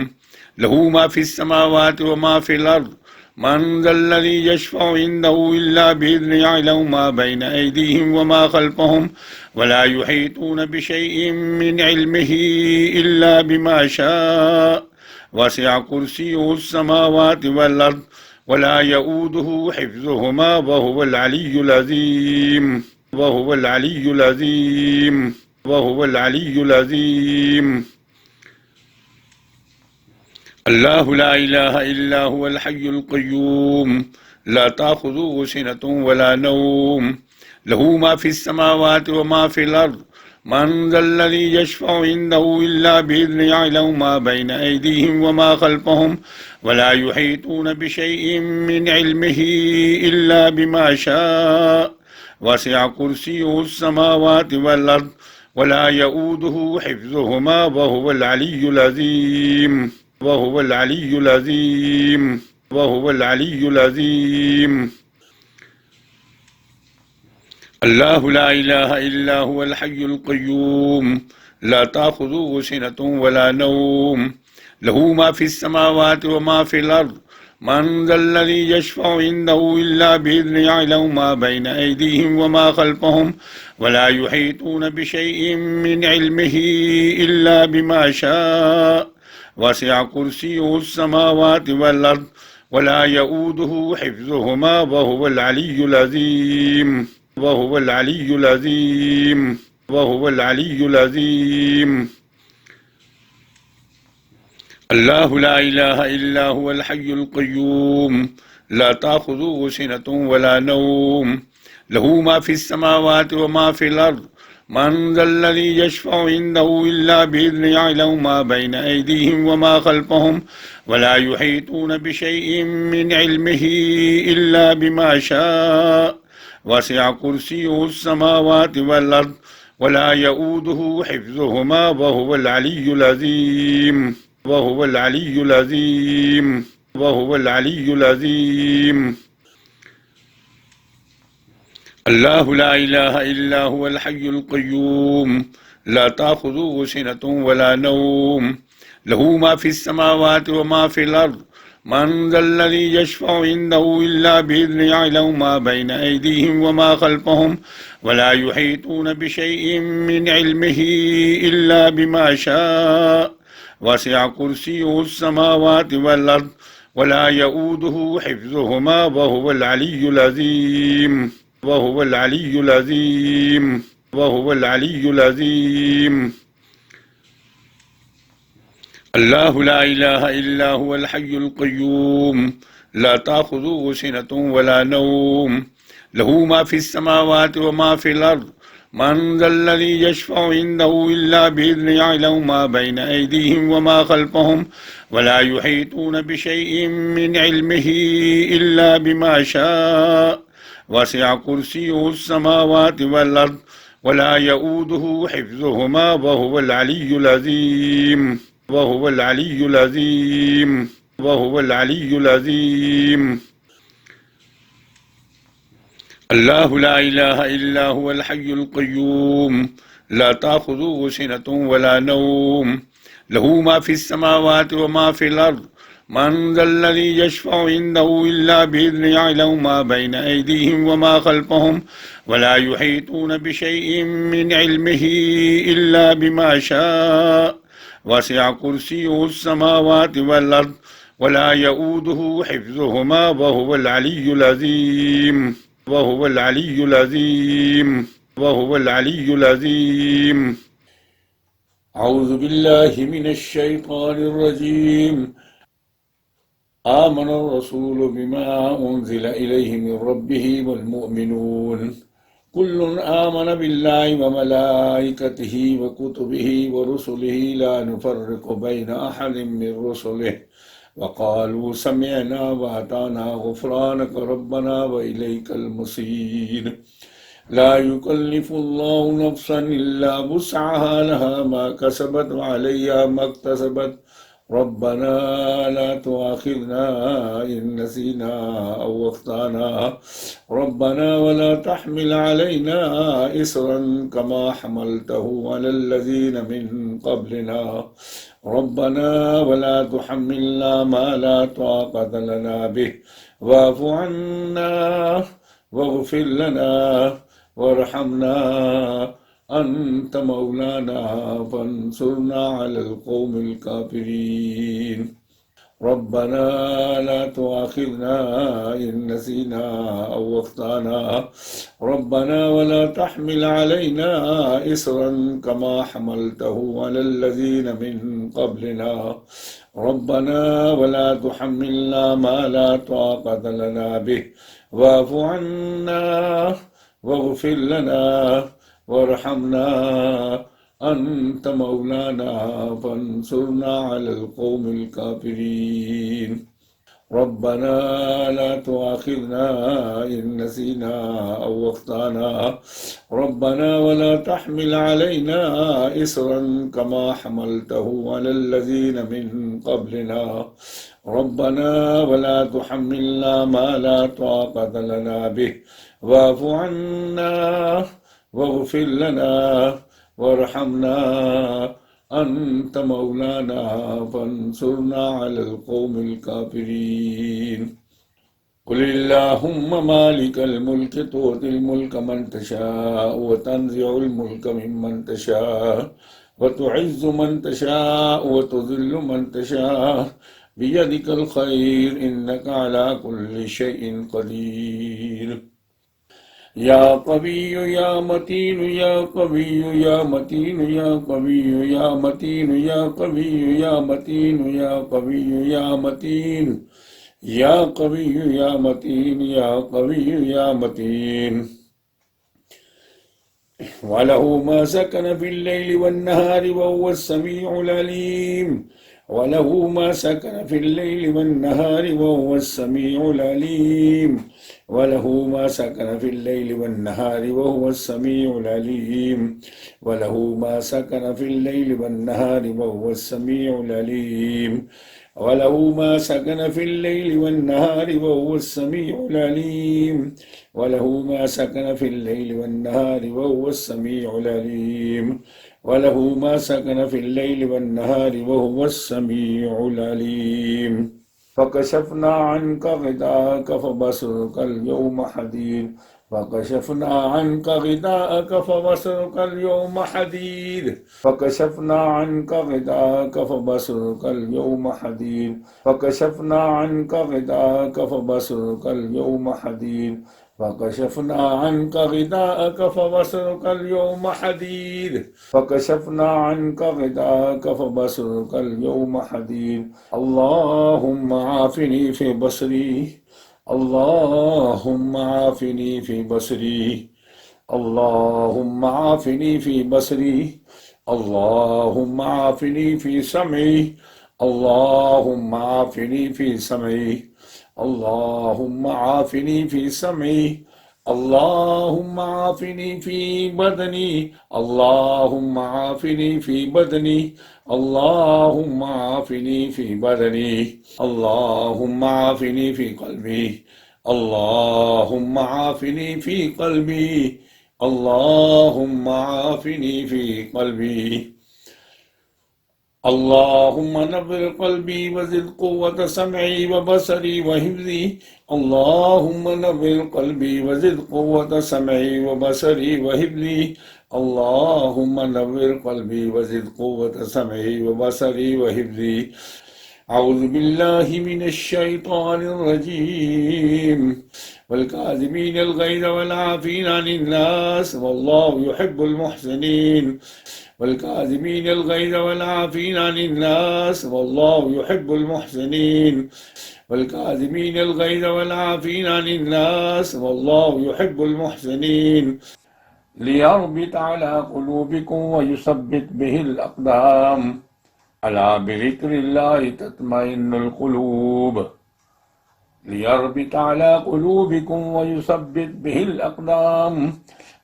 लहू मा फ़िस समावाति व मा फ़िल अर्ज़ मन ज़ल्लज़ी यशफ़अु इंदहु इल्ला बिइज़्निही यअलमु मा बैन अयदीहिम व मा ख़ल्फ़हुम वला युहीतून बिशैइन मिन इल्मिही इल्ला बिमा शाअ वसिअ कुर्सियुहुस समावाति वल अर्ज़ वला यऊदुहु हिफ़्ज़ुहुमा व हुवल अलिय्युल अज़ीम वहुवल अलिय्युल अज़ीम वहुवल अलिय्युल अज़ीम। अल्लाहु ला इलाहा इल्ला हुवल हय्युल क़य्यूम ला ताख़ुज़ुहु सिनतुन वला नौम लहू मा फ़िस समावाति व मा फ़िल अर्ज़ मन ज़ल्लज़ी यशफ़अु इंदहु इल्ला बिइज़्निही यअलमु मा बैन अयदीहिम व मा ख़ल्फ़हुम वला युहीतून बिशैइन मिन इल्मिही इल्ला बिमा शाअ वसिअ कुर्सियुहुस समावाति वल अर्ज़ वला यऊदुहु हिफ़्ज़ुहुमा व हुवल अलिय्युल अज़ीम वहुवल अलिय्युल अज़ीम वहुवल अलिय्युल अज़ीम। अल्लाहु ला इलाहा इल्ला हुवल हय्युल क़य्यूम ला ताख़ुज़ुहु सिनतुन वला नौम लहू मा फ़िस समावाति व मा फ़िल अर्ज़ मन ज़ल्लज़ी यशफ़अु इंदहु इल्ला बिइज़्निही यअलमु मा बैन अयदीहिम व मा ख़ल्फ़हुम वला युहीतून बिशैइन मिन इल्मिही इल्ला बिमा शाअ वसिअ कुर्सियुहुस समावाति वल अर्ज़ वला यऊदुहु हिफ़्ज़ुहुमा व हुवल अलिय्युल अज़ीम वहुवल अलिय्युल अज़ीम वहुवल अलिय्युल अज़ीम। अल्लाहु ला इलाहा इल्ला हुवल हय्युल क़य्यूम ला ताख़ुज़ुहु सिनतुन वला नौम लहू मा फ़िस समावाति व मा फ़िल अर्ज़ मन ज़ल्लज़ी यशफ़अु इंदहु इल्ला बिइज़्निही यअलमु मा बैन अयदीहिम व मा ख़ल्फ़हुम वला युहीतून बिशैइन मिन इल्मिही इल्ला बिमा शाअ वसिअ कुर्सियुहुस समावाति वल अर्ज़ वला यऊदुहु हिफ़्ज़ुहुमा व हुवल अलिय्युल अज़ीम वहुवल अलिय्युल अज़ीम वहुवल अलिय्युल अज़ीम। अल्लाहु ला इलाहा इल्ला हुवल हय्युल क़य्यूम ला ताख़ुज़ुहु सिनतुन वला नौम लहू मा फ़िस समावाति व मा फ़िल अर्ज़ मन ज़ल्लज़ी यशफ़अु इंदहु इल्ला बिइज़्निही यअलमु मा बैन अयदीहिम व मा ख़ल्फ़हुम वला युहीतून बिशैइन मिन इल्मिही इल्ला बिमा शाअ वसिअ कुर्सियुहुस समावाति वल अर्ज़ वला यऊदुहु हिफ़्ज़ुहुमा व हुवल अलिय्युल अज़ीम वहुवल अलिय्युल अज़ीम वहुवल अलिय्युल अज़ीम। الله لا إله إلا هو الحي القيوم لا تأخذه سنة ولا نوم له ما في السماوات وما في الأرض من ذا الذي يشفع عنده إلا بإذنه يعلم ما بين أيديهم وما خلفهم ولا يحيطون بشيء من علمه إلا بما شاء وسع كرسيه السماوات والأرض ولا يؤوده حفظهما وهو العلي العظيم وهو العلي العظيم وهو العلي العظيم. الله لا إله إلا هو الحي القيوم لا تأخذه سنة ولا نوم له ما في السماوات وما في الأرض من ذا الذي يشفع عنده إلا بإذنه يعلم ما بين أيديهم وما خلفهم ولا يحيطون بشيء من علمه إلا بما شاء وسع كرسيه السماوات والأرض ولا يؤوده حفظهما وهو العلي العظيم وهو العلي العظيم وهو العلي العظيم. أعوذ بالله من الشيطان الرجيم. آمن الرسول بما أنزل إليه من ربه والمؤمنون كل آمن بالله وملائكته وكتبه ورسله لا نفرق بين أحد من رسله وقالوا سمعنا وأطعنا غفرانك ربنا وإليك المصير. لا يكلف الله نفسا إلا وسعها لها ما كسبت وعليها ما اكتسبت ربنا لا تؤاخذنا إن نسينا أو أخطأنا ربنا ولا تحمل علينا إصرا كما حملته على الذين من قبلنا ربنا ولا تحملنا ما لا طاقة لنا به واعف عنا واغفر لنا وارحمنا أنت مولانا فانصرنا على القوم الكافرين ربنا لا تؤاخذنا إن نسينا أو أخطأنا ربنا ولا تحمل علينا إصرا كما حملته على الذين من قبلنا ربنا ولا تحملنا ما لا طاقة لنا به واعف عنا واغفر لنا وارحمنا أنت مولانا فانصرنا على القوم الكافرين ربنا لا تؤاخذنا إن نسينا أو أخطأنا ربنا ولا تحمل علينا إصرا كما حملته على الذين من قبلنا ربنا ولا تحملنا ما لا طاقة لنا به واعف عنا واغفر لنا وارحمنا أنت مولانا فانصرنا على القوم الكافرين قل اللهم مالك الملك تؤتي الملك من تشاء وتنزع الملك ممن تشاء وتعز من تشاء وتذل من تشاء بيدك الخير إنك على كل شيء قدير يا قوي يا متين يا قوي يا متين يا قوي يا متين يا قوي يا متين يا قوي يا متين يا قوي يا متين يا قوي يا متين وله ما سكن في الليل والنهار وهو السميع العليم وله ما سكن في الليل والنهار وهو السميع العليم وله ما سكن في الليل والنهار وهو السميع العليم وله ما سكن في الليل والنهار وهو السميع العليم وله ما سكن في الليل والنهار وهو السميع العليم وله ما سكن في الليل والنهار وهو السميع العليم وله ما سكن في الليل والنهار وهو السميع العليم فكشفنا عنك غطاءك فبصرك اليوم حديد فكشفنا عنك غطاءك فبصرك اليوم حديد فكشفنا عنك غطاءك فبصرك اليوم حديد فكشفنا عنك غطاءك فبصرك اليوم حديد فكشفنا عنك غطاءك فبصرك اليوم حديد فكشفنا عنك غطاءك فبصرك اليوم حديد اللهم عافني في بصري اللهم عافني في بصري اللهم عافني في بصري اللهم عافني في سمعي اللهم عافني في سمعي اللهم عافني في سمعي اللهم عافني في بدني اللهم عافني في بدني اللهم عافني في بدني اللهم عافني في قلبي اللهم عافني في قلبي اللهم عافني في قلبي اللهم نبر قلبي وزد قوة سمعي وبصري وحفظي اللهم نبر قلبي وزد قوة سمعي وبصري وحفظي اللهم نبر قلبي وزد قوة سمعي وبصري وحفظي أعوذ بالله من الشيطان الرجيم والكاظمين الغيظ والعافين عن الناس والله يحب المحسنين والكاظمين الغيظ والعافين عن الناس والله يحب المحسنين والكاظمين الغيظ والعافين عن الناس والله يحب المحسنين ليربط على قلوبكم ويثبت به الأقدام ألا بذكر الله تطمئن القلوب ليربط على قلوبكم ويثبت به الأقدام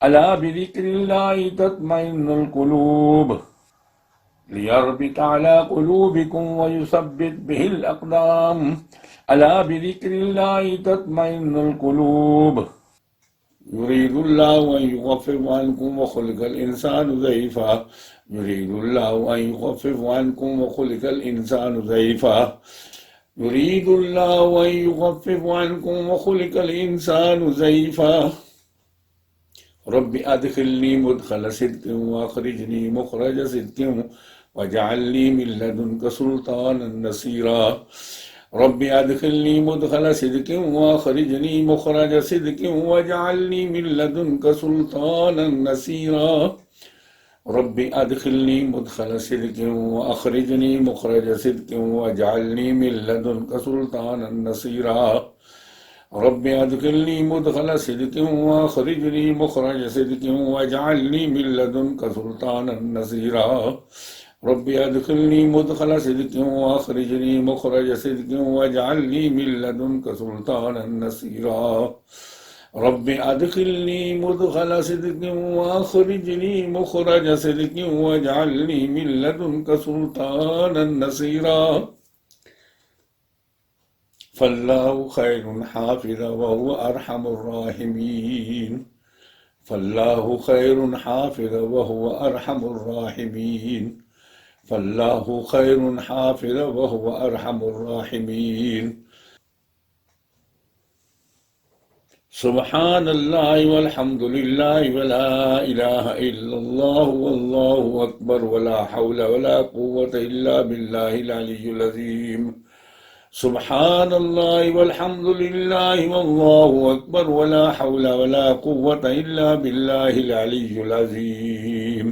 ألا بذكر الله تطمئن القلوب ليربط على قلوبكم ويثبت به الأقدام ألا بذكر الله تطمئن القلوب يريد الله أن يخفف عنكم وخلق الإنسان ضعيفا يريد الله أن يخفف عنكم وخلق الإنسان ضعيفا يريد الله أن يخفف عنكم وخلق الإنسان ضعيفا رب أدخلني مدخل صدق وأخرجني مخرج صدق واجعل لي من لدنك سلطانا نصيرا رب أدخلني مدخل صدق وأخرجني مخرج صدق واجعل لي من لدنك سلطانا نصيرا رب أدخلني مدخل صدق وأخرجني مخرج صدق واجعلني من لدنك سلطانا نصيرا رب أدخلني مدخل صدق وأخرجني مخرج صدق واجعلني من لدنك سلطانا نصيرا رب أدخلني مدخل صدق وأخرجني مخرج صدق واجعلني من لدنك سلطانا نصيرا رب أدخلني مدخل صدق وأخرجني مخرج صدق واجعلني من لدنك سلطانا نصيرا فالله خير حافظا وهو أرحم الراحمين فالله خير حافظا وهو أرحم الراحمين فالله خير حافظا وهو أرحم الراحمين سبحان الله والحمد لله ولا إله إلا الله والله أكبر ولا حول ولا قوة إلا بالله العلي العظيم سبحان الله والحمد لله والله أكبر ولا حول ولا قوة إلا بالله العلي العظيم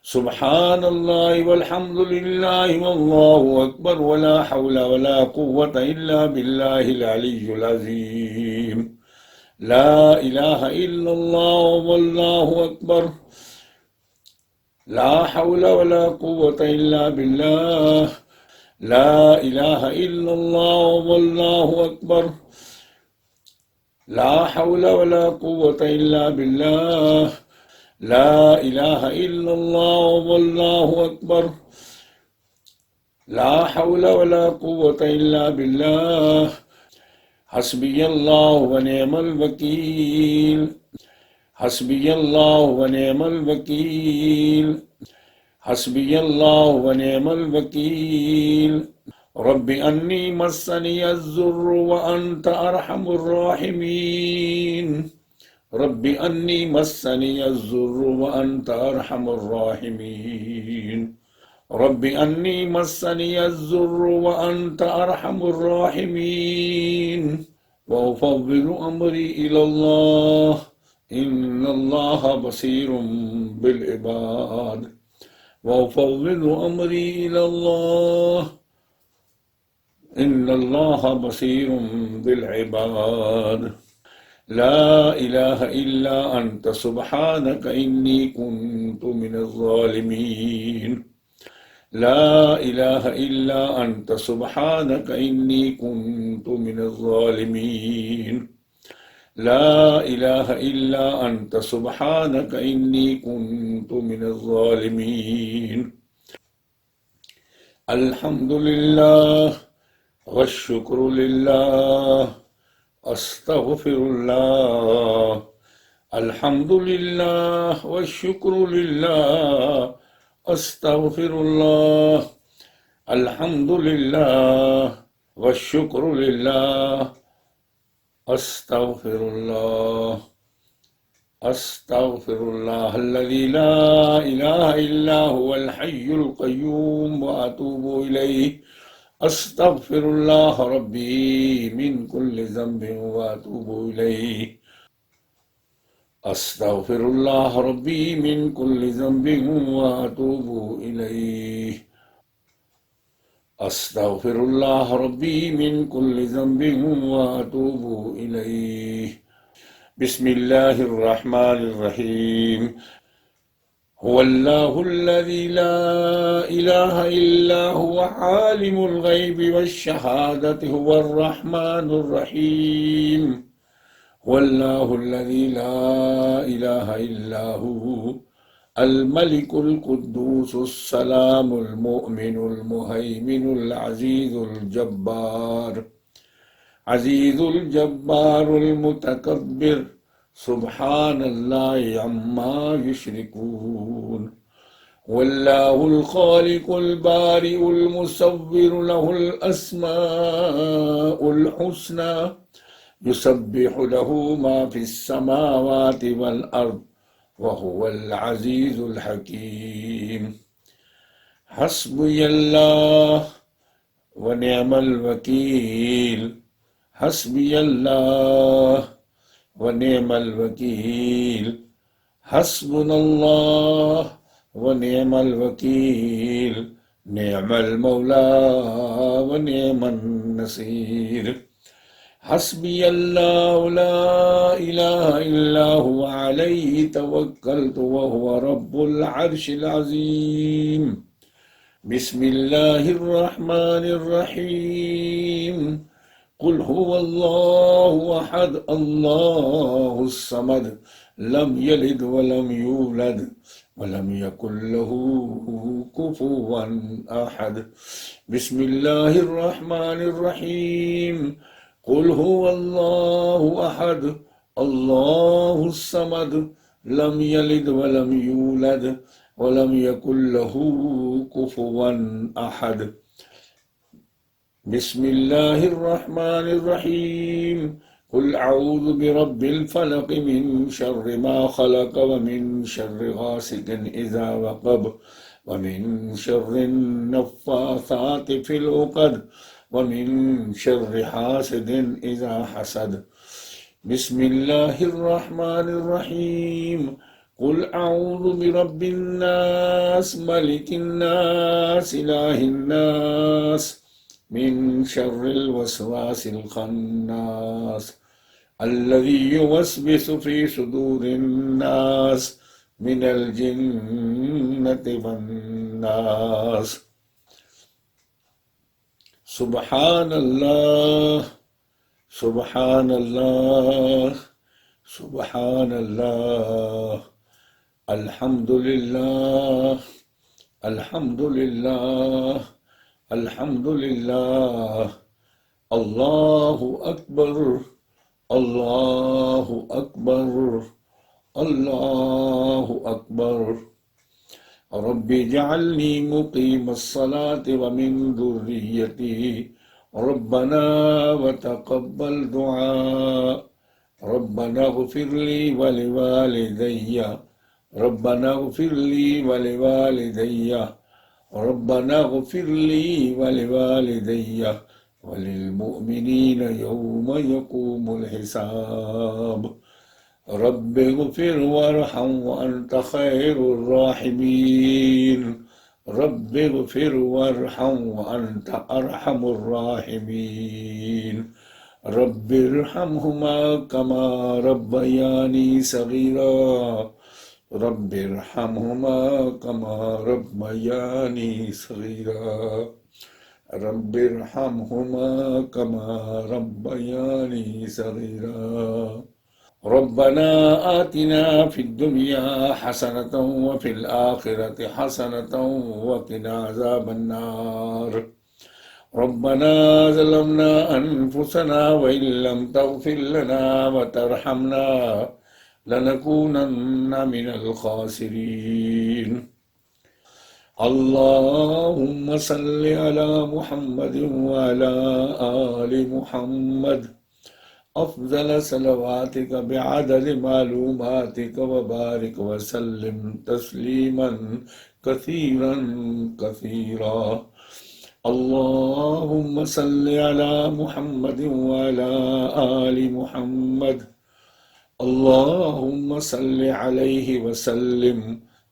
سبحان الله والحمد لله والله أكبر ولا حول ولا قوة إلا بالله العلي العظيم لا إله إلا الله والله أكبر لا حول ولا قوة إلا بالله لا إله إلا الله والله أكبر لا حول ولا قوة إلا بالله لا إله إلا الله والله أكبر لا حول ولا قوة إلا بالله حسبي الله ونعم الوكيل حسبي الله ونعم الوكيل حسبي الله ونعم الوكيل رب أني مسني الضر وأنت أرحم الراحمين رب أني مسني الضر وأنت أرحم الراحمين رب أني مسني الضر وأنت أرحم الراحمين وأفوض أمري إلى الله إن الله بصير بالعباد وأفوض أمري إلى الله إن الله بصير بالعباد لا إله إلا أنت سبحانك إني كنت من الظالمين لا إله إلا أنت سبحانك إني كنت من الظالمين لا إله إلا أنت سبحانك إني كنت من الظالمين الحمد لله والشكر لله أستغفر الله الحمد لله والشكر لله أستغفر الله الحمد لله والشكر لله أستغفر الله أستغفر الله الذي لا إله إلا هو الحي القيوم وأتوب إليه أستغفر الله ربي من كل ذنب وأتوب إليه أستغفر الله ربي من كل ذنب وأتوب إليه أستغفر الله ربي من كل ذنب وأتوب إليه بسم الله الرحمن الرحيم هو الله الذي لا إله إلا هو عالم الغيب والشهادة هو الرحمن الرحيم هو الله الذي لا إله إلا هو الملك القدوس السلام المؤمن المهيمن العزيز الجبار عزيز الجبار المتكبر سبحان الله عما يشركون والله الخالق البارئ المصور له الأسماء الحسنى يسبح له ما في السماوات والأرض وهو العزيز الحكيم حسبي الله ونعم الوكيل حسبي الله ونعم الوكيل حسبنا الله ونعم الوكيل نعم المولى ونعم النصير حسبي الله لا إله إلا هو عليه توكلت وهو رب العرش العظيم بسم الله الرحمن الرحيم قل هو الله أحد الله الصمد لم يلد ولم يولد ولم يكن له كفوا أحد بسم الله الرحمن الرحيم قل هو الله أحد الله الصمد لم يلد ولم يولد ولم يكن له كفوا أحد بسم الله الرحمن الرحيم قل أعوذ برب الفلق من شر ما خلق ومن شر غاسق إذا وقب ومن شر النفاثات في العقد ومن شر حاسد إذا حسد بسم الله الرحمن الرحيم قل أعوذ برب الناس ملك الناس إله الناس من شر الوسواس الخناس الذي يوسوس في صدور الناس من الجنة والناس سبحان الله سبحان الله سبحان الله الحمد لله الحمد لله الحمد لله الله أكبر الله أكبر الله أكبر رب اجعلني مقيم الصلاة ومن ذريتي ربنا وتقبل دعاء ربنا اغفر لي ولوالدي ربنا اغفر لي ولوالدي ربنا اغفر لي ولوالدي वलिलमुमिनीन यौम यक़ूमुल हिसाब। रब्बिग़फिर वरहम वअन्त खैरुर राहिमीन। रब्बिग़फिर वरहम वअन्त अरहमुर राहिमीन। रब्बिरहमहुमा कमा रब्बयानी सगीरा। रब्बिरहमहुमा कमा रब्बयानी सगीरा। रब्बिरहमहुमा कमा रब्बयानी सगीरा। रब्बना आतिना फिद्दुनिया हसनतन व फिल आखिरति हसनतन व क़िना अज़ाबन्नार। रब्बना ज़लमना अनफुसना व इल्लम तग़फिर लना व तरहमना लनकूनन्न मिनल खासिरीन। अल्लाहुम्मा सल्लि अला मुहम्मदिन व अला आलि मुहम्मद अफ़ज़ल सलवातिक बिअदद मालूमातिक व बारिक व सल्लिम तस्लीमन कसीरन कसीरा। अल्लाहुम्मा सल्लि अला मुहम्मदिन व अला आलि मुहम्मद। अल्लाहुम्मा सल्लि अलैहि व सल्लिम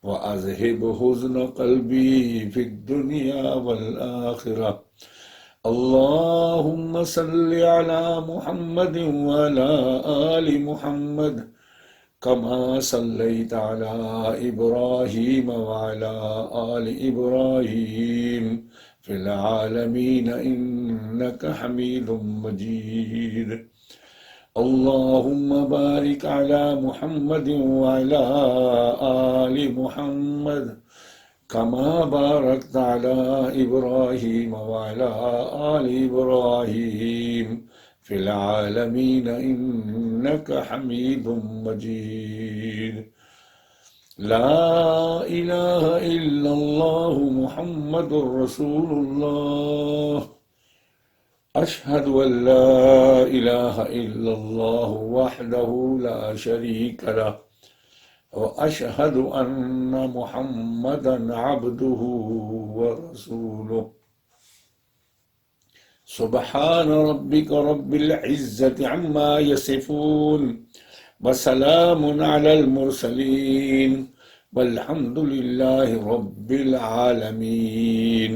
व अज़हिब हुज़्न क़ल्बी फ़िद दुनिया वल आखिरह। अल्लाहुम्मा सल्लि अला मुहम्मदिन व अला आलि मुहम्मद कमा सल्लैत अला इब्राहीम व अला आलि इब्राहीम फ़िल आलमीन इन्नका हमीदुम मजीद। अल्लाहुम्मा बारिक अला मुहम्मदिन व अला आलि मुहम्मद कमा बारकत अला इब्राहीम व अला आलि इब्राहीम फ़िल आलमीन इन्नका हमीदुम मजीद। ला इलाहा इल्लल्लाहु मुहम्मदुर रसूलुल्लाह। अशहदु अल्ला इलाहा इल्लल्लाहु वहदहु ला शरीका लह व अशहदु अन्ना मुहम्मदन अब्दुहु व रसूलुहु। सुब्हान रब्बिक रब्बिल इज़्ज़ति अम्मा यसिफून व सलामुन अलल मुरसलीन वल्हम्दुलिल्लाहि रब्बिल आलमीन।